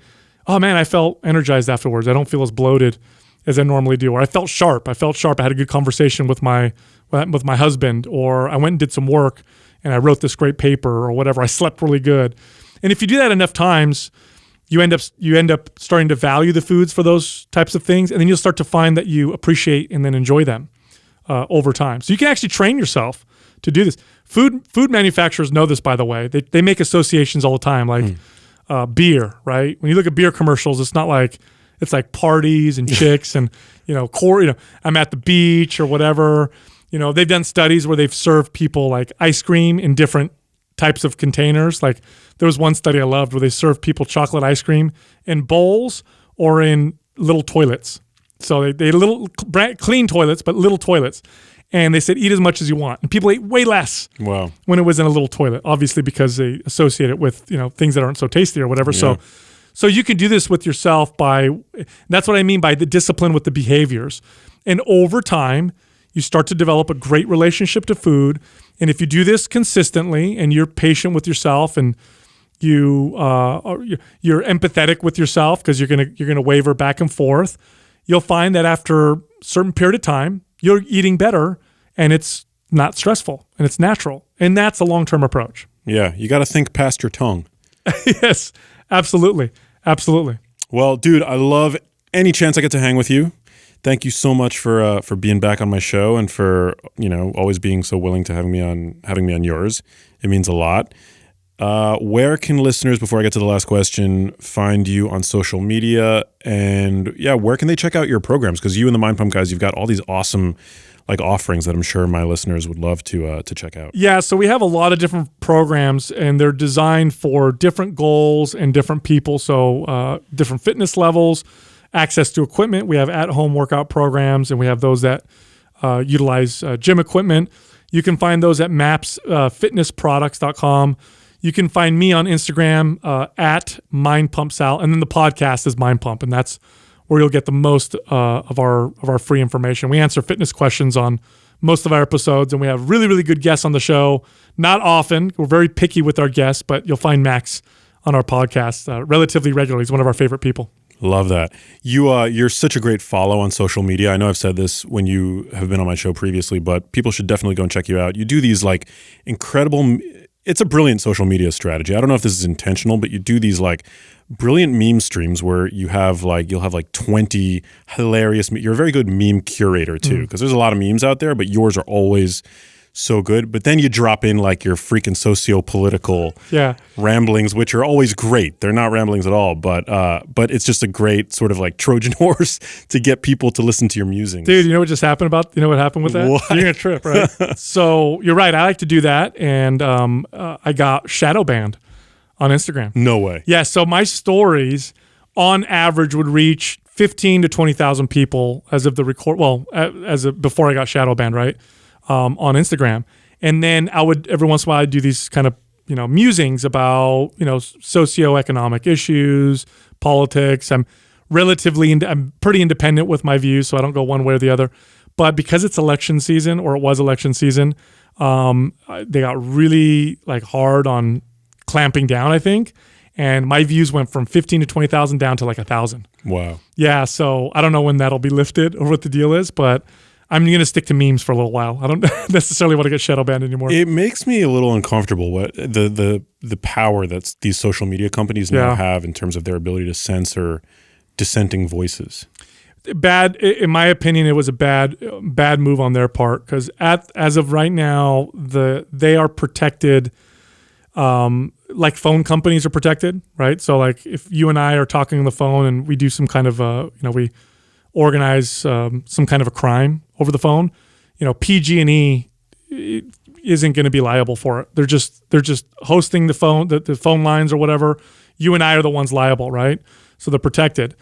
oh man, I felt energized afterwards. I don't feel as bloated as I normally do. Or I felt sharp. I had a good conversation with my husband, or I went and did some work and I wrote this great paper or whatever. I slept really good. And if you do that enough times, you end up starting to value the foods for those types of things, and then you'll start to find that you appreciate and then enjoy them over time. So you can actually train yourself to do this. Food manufacturers know this, by the way. They make associations all the time, like beer, right? When you look at beer commercials, it's like parties and chicks and I'm at the beach or whatever. They've done studies where they've served people like ice cream in different types of containers. Like there was one study I loved where they served people chocolate ice cream in bowls or in little toilets. So they little clean toilets, but little toilets. And they said, eat as much as you want. And people ate way less when it was in a little toilet, obviously because they associate it with, things that aren't so tasty or whatever. Yeah. So you can do this with yourself that's what I mean by the discipline with the behaviors. And over time, you start to develop a great relationship to food. And if you do this consistently and you're patient with yourself and you're empathetic with yourself because you're gonna waver back and forth, you'll find that after a certain period of time, you're eating better and it's not stressful and it's natural. And that's a long-term approach. Yeah, you got to think past your tongue. Yes, absolutely. Absolutely. Well, dude, I love any chance I get to hang with you. Thank you so much for being back on my show and for always being so willing to having me on yours. It means a lot. Where can listeners, before I get to the last question, find you on social media? And where can they check out your programs? Because you and the Mind Pump guys, you've got all these awesome offerings that I'm sure my listeners would love to check out. Yeah, so we have a lot of different programs, and they're designed for different goals and different people. So different fitness levels, access to equipment. We have at-home workout programs, and we have those that utilize gym equipment. You can find those at mapsfitnessproducts.com. You can find me on Instagram at MindPumpSal, and then the podcast is Mind Pump, and that's where you'll get the most of our free information. We answer fitness questions on most of our episodes, and we have really, really good guests on the show. Not often. We're very picky with our guests, but you'll find Max on our podcast relatively regularly. He's one of our favorite people. Love that. You're such a great follow on social media. I know I've said this when you have been on my show previously, but people should definitely go and check you out. You do these incredible... It's a brilliant social media strategy. I don't know if this is intentional, but you do these brilliant meme streams where you'll have 20 hilarious. You're a very good meme curator too, because there's a lot of memes out there, but yours are always so good. But then you drop in your freaking socio-political ramblings, which are always great. They're not ramblings at all, but it's just a great sort of Trojan horse to get people to listen to your musings. Dude, you know what just happened what happened with that? What? You're gonna trip, right? So you're right. I like to do that, and I got shadow banned on Instagram. No way. Yeah. So my stories, on average, would reach 15 to 20,000 people as of the record. Well, before I got shadow banned, right? On Instagram. And then I would, every once in a while, I'd do these kind of, musings about, socioeconomic issues, politics. I'm pretty independent with my views, so I don't go one way or the other. But because it's election season, or it was election season, they got really hard on clamping down, I think. And my views went from 15 to 20,000 down to 1,000. Wow. Yeah. So I don't know when that'll be lifted or what the deal is, but I'm going to stick to memes for a little while. I don't necessarily want to get shadow banned anymore. It makes me a little uncomfortable what the power that these social media companies now have in terms of their ability to censor dissenting voices. Bad, in my opinion, it was a bad move on their part, because as of right now, they are protected, like phone companies are protected, right? So if you and I are talking on the phone and we do some kind of we organize some kind of a crime over the phone, PG&E isn't going to be liable for it. They're just hosting the phone lines or whatever. You and I are the ones liable, right? So they're protected.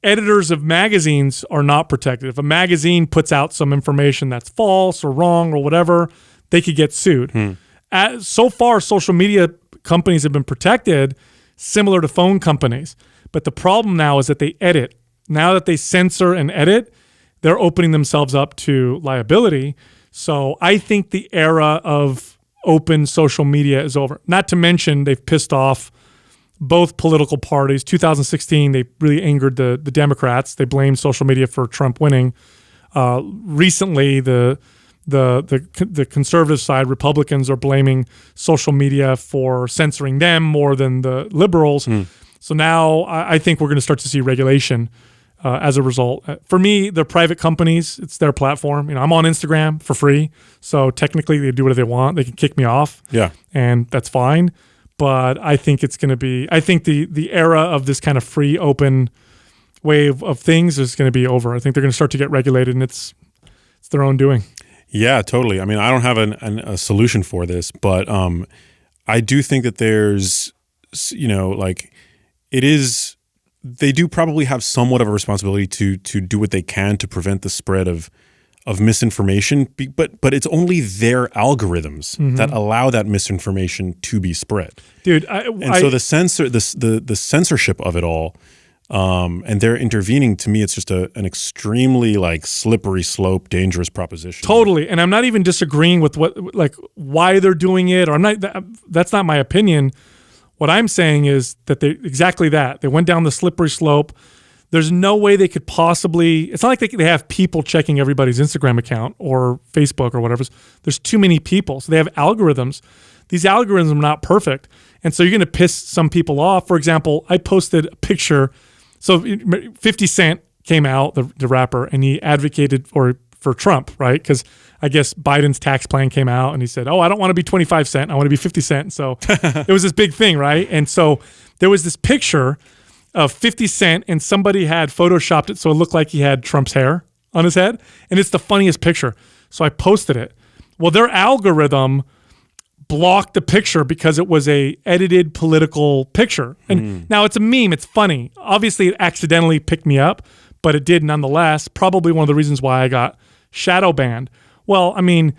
Editors of magazines are not protected. If a magazine puts out some information that's false or wrong or whatever, they could get sued. So far, social media companies have been protected, similar to phone companies. But the problem now is that they edit. Now that they censor and edit, they're opening themselves up to liability. So I think the era of open social media is over. Not to mention they've pissed off both political parties. 2016, they really angered the Democrats. They blamed social media for Trump winning. Recently, the conservative side, Republicans, are blaming social media for censoring them more than the liberals. So now I think we're going to start to see regulation as a result. For me, they're private companies. It's their platform. I'm on Instagram for free, so technically they do whatever they want. They can kick me off, and that's fine. But I think it's going to be. I think the era of this kind of free, open way of things is going to be over. I think they're going to start to get regulated, and it's their own doing. Yeah, totally. I mean, I don't have a solution for this, but I do think that there's, it is. They do probably have somewhat of a responsibility to do what they can to prevent the spread of misinformation, but it's only their algorithms that allow that misinformation to be spread. Dude, So the censorship of it all, and they're intervening, to me, it's just an extremely like slippery slope, dangerous proposition. Totally. And I'm not even disagreeing with why they're doing it, or that's not my opinion. What I'm saying is that they went down the slippery slope. There's no way they could possibly, it's not like they have people checking everybody's Instagram account or Facebook or whatever. There's too many people. So they have algorithms. These algorithms are not perfect. And so you're going to piss some people off. For example, I posted a picture. So 50 Cent came out, the rapper, and he advocated for Trump, right? Because I guess Biden's tax plan came out and he said, I don't want to be 25 cent. I want to be 50 cent. So it was this big thing, right? And so there was this picture of 50 Cent, and somebody had photoshopped it so it looked like he had Trump's hair on his head. And it's the funniest picture. So I posted it. Well, their algorithm blocked the picture because it was a edited political picture. And now it's a meme. It's funny. Obviously, it accidentally picked me up, but it did nonetheless. Probably one of the reasons why I got shadow banned. Well, I mean,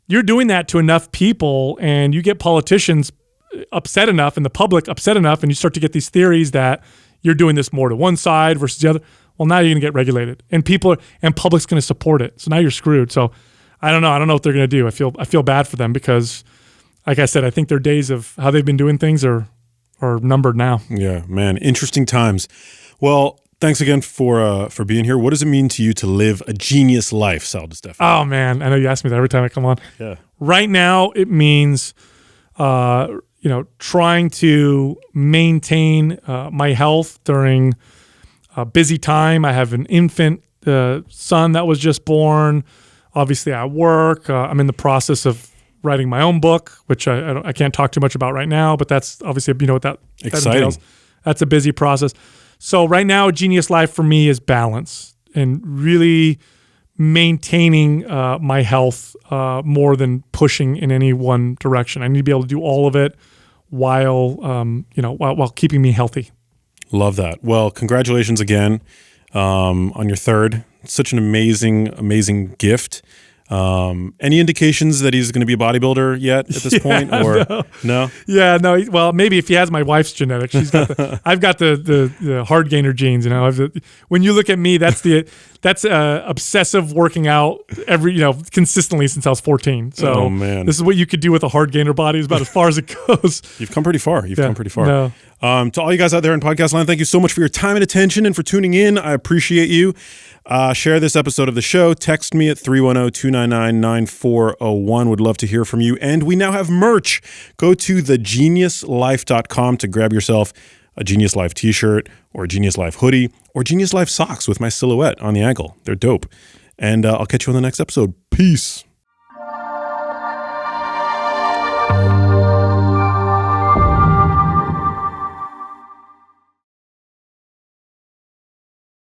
you're doing that to enough people, and you get politicians upset enough and the public upset enough, and you start to get these theories that you're doing this more to one side versus the other. Well, now you're going to get regulated, and public's going to support it. So now you're screwed. So I don't know. I don't know what they're going to do. I feel bad for them because, like I said, I think their days of how they've been doing things are numbered now. Yeah, man, interesting times. Well, thanks again for being here. What does it mean to you to live a genius life, Sal Di Stefano? Oh man, I know you ask me that every time I come on. Yeah. Right now, it means trying to maintain my health during a busy time. I have an infant son that was just born. Obviously, I work. I'm in the process of writing my own book, which I can't talk too much about right now, but that's obviously, what that entails. That's a busy process. So right now, Genius Life for me is balance and really maintaining my health more than pushing in any one direction. I need to be able to do all of it while keeping me healthy. Love that. Well, congratulations again on your third. Such an amazing gift. Any indications that he's going to be a bodybuilder yet at this point, or no? Yeah, no. Well, maybe if he has my wife's genetics, I've got the hard gainer genes. When you look at me, that's obsessive working out consistently since I was 14. So oh, man. This is what you could do with a hard gainer body. Is about as far as it goes. You've come pretty far. No. To all you guys out there in podcast land, thank you so much for your time and attention and for tuning in. I appreciate you. Share this episode of the show. Text me at 310-299-9401. Would love to hear from you. And we now have merch. Go to thegeniuslife.com to grab yourself a Genius Life t-shirt or a Genius Life hoodie or Genius Life socks with my silhouette on the ankle. They're dope. And I'll catch you on the next episode. Peace.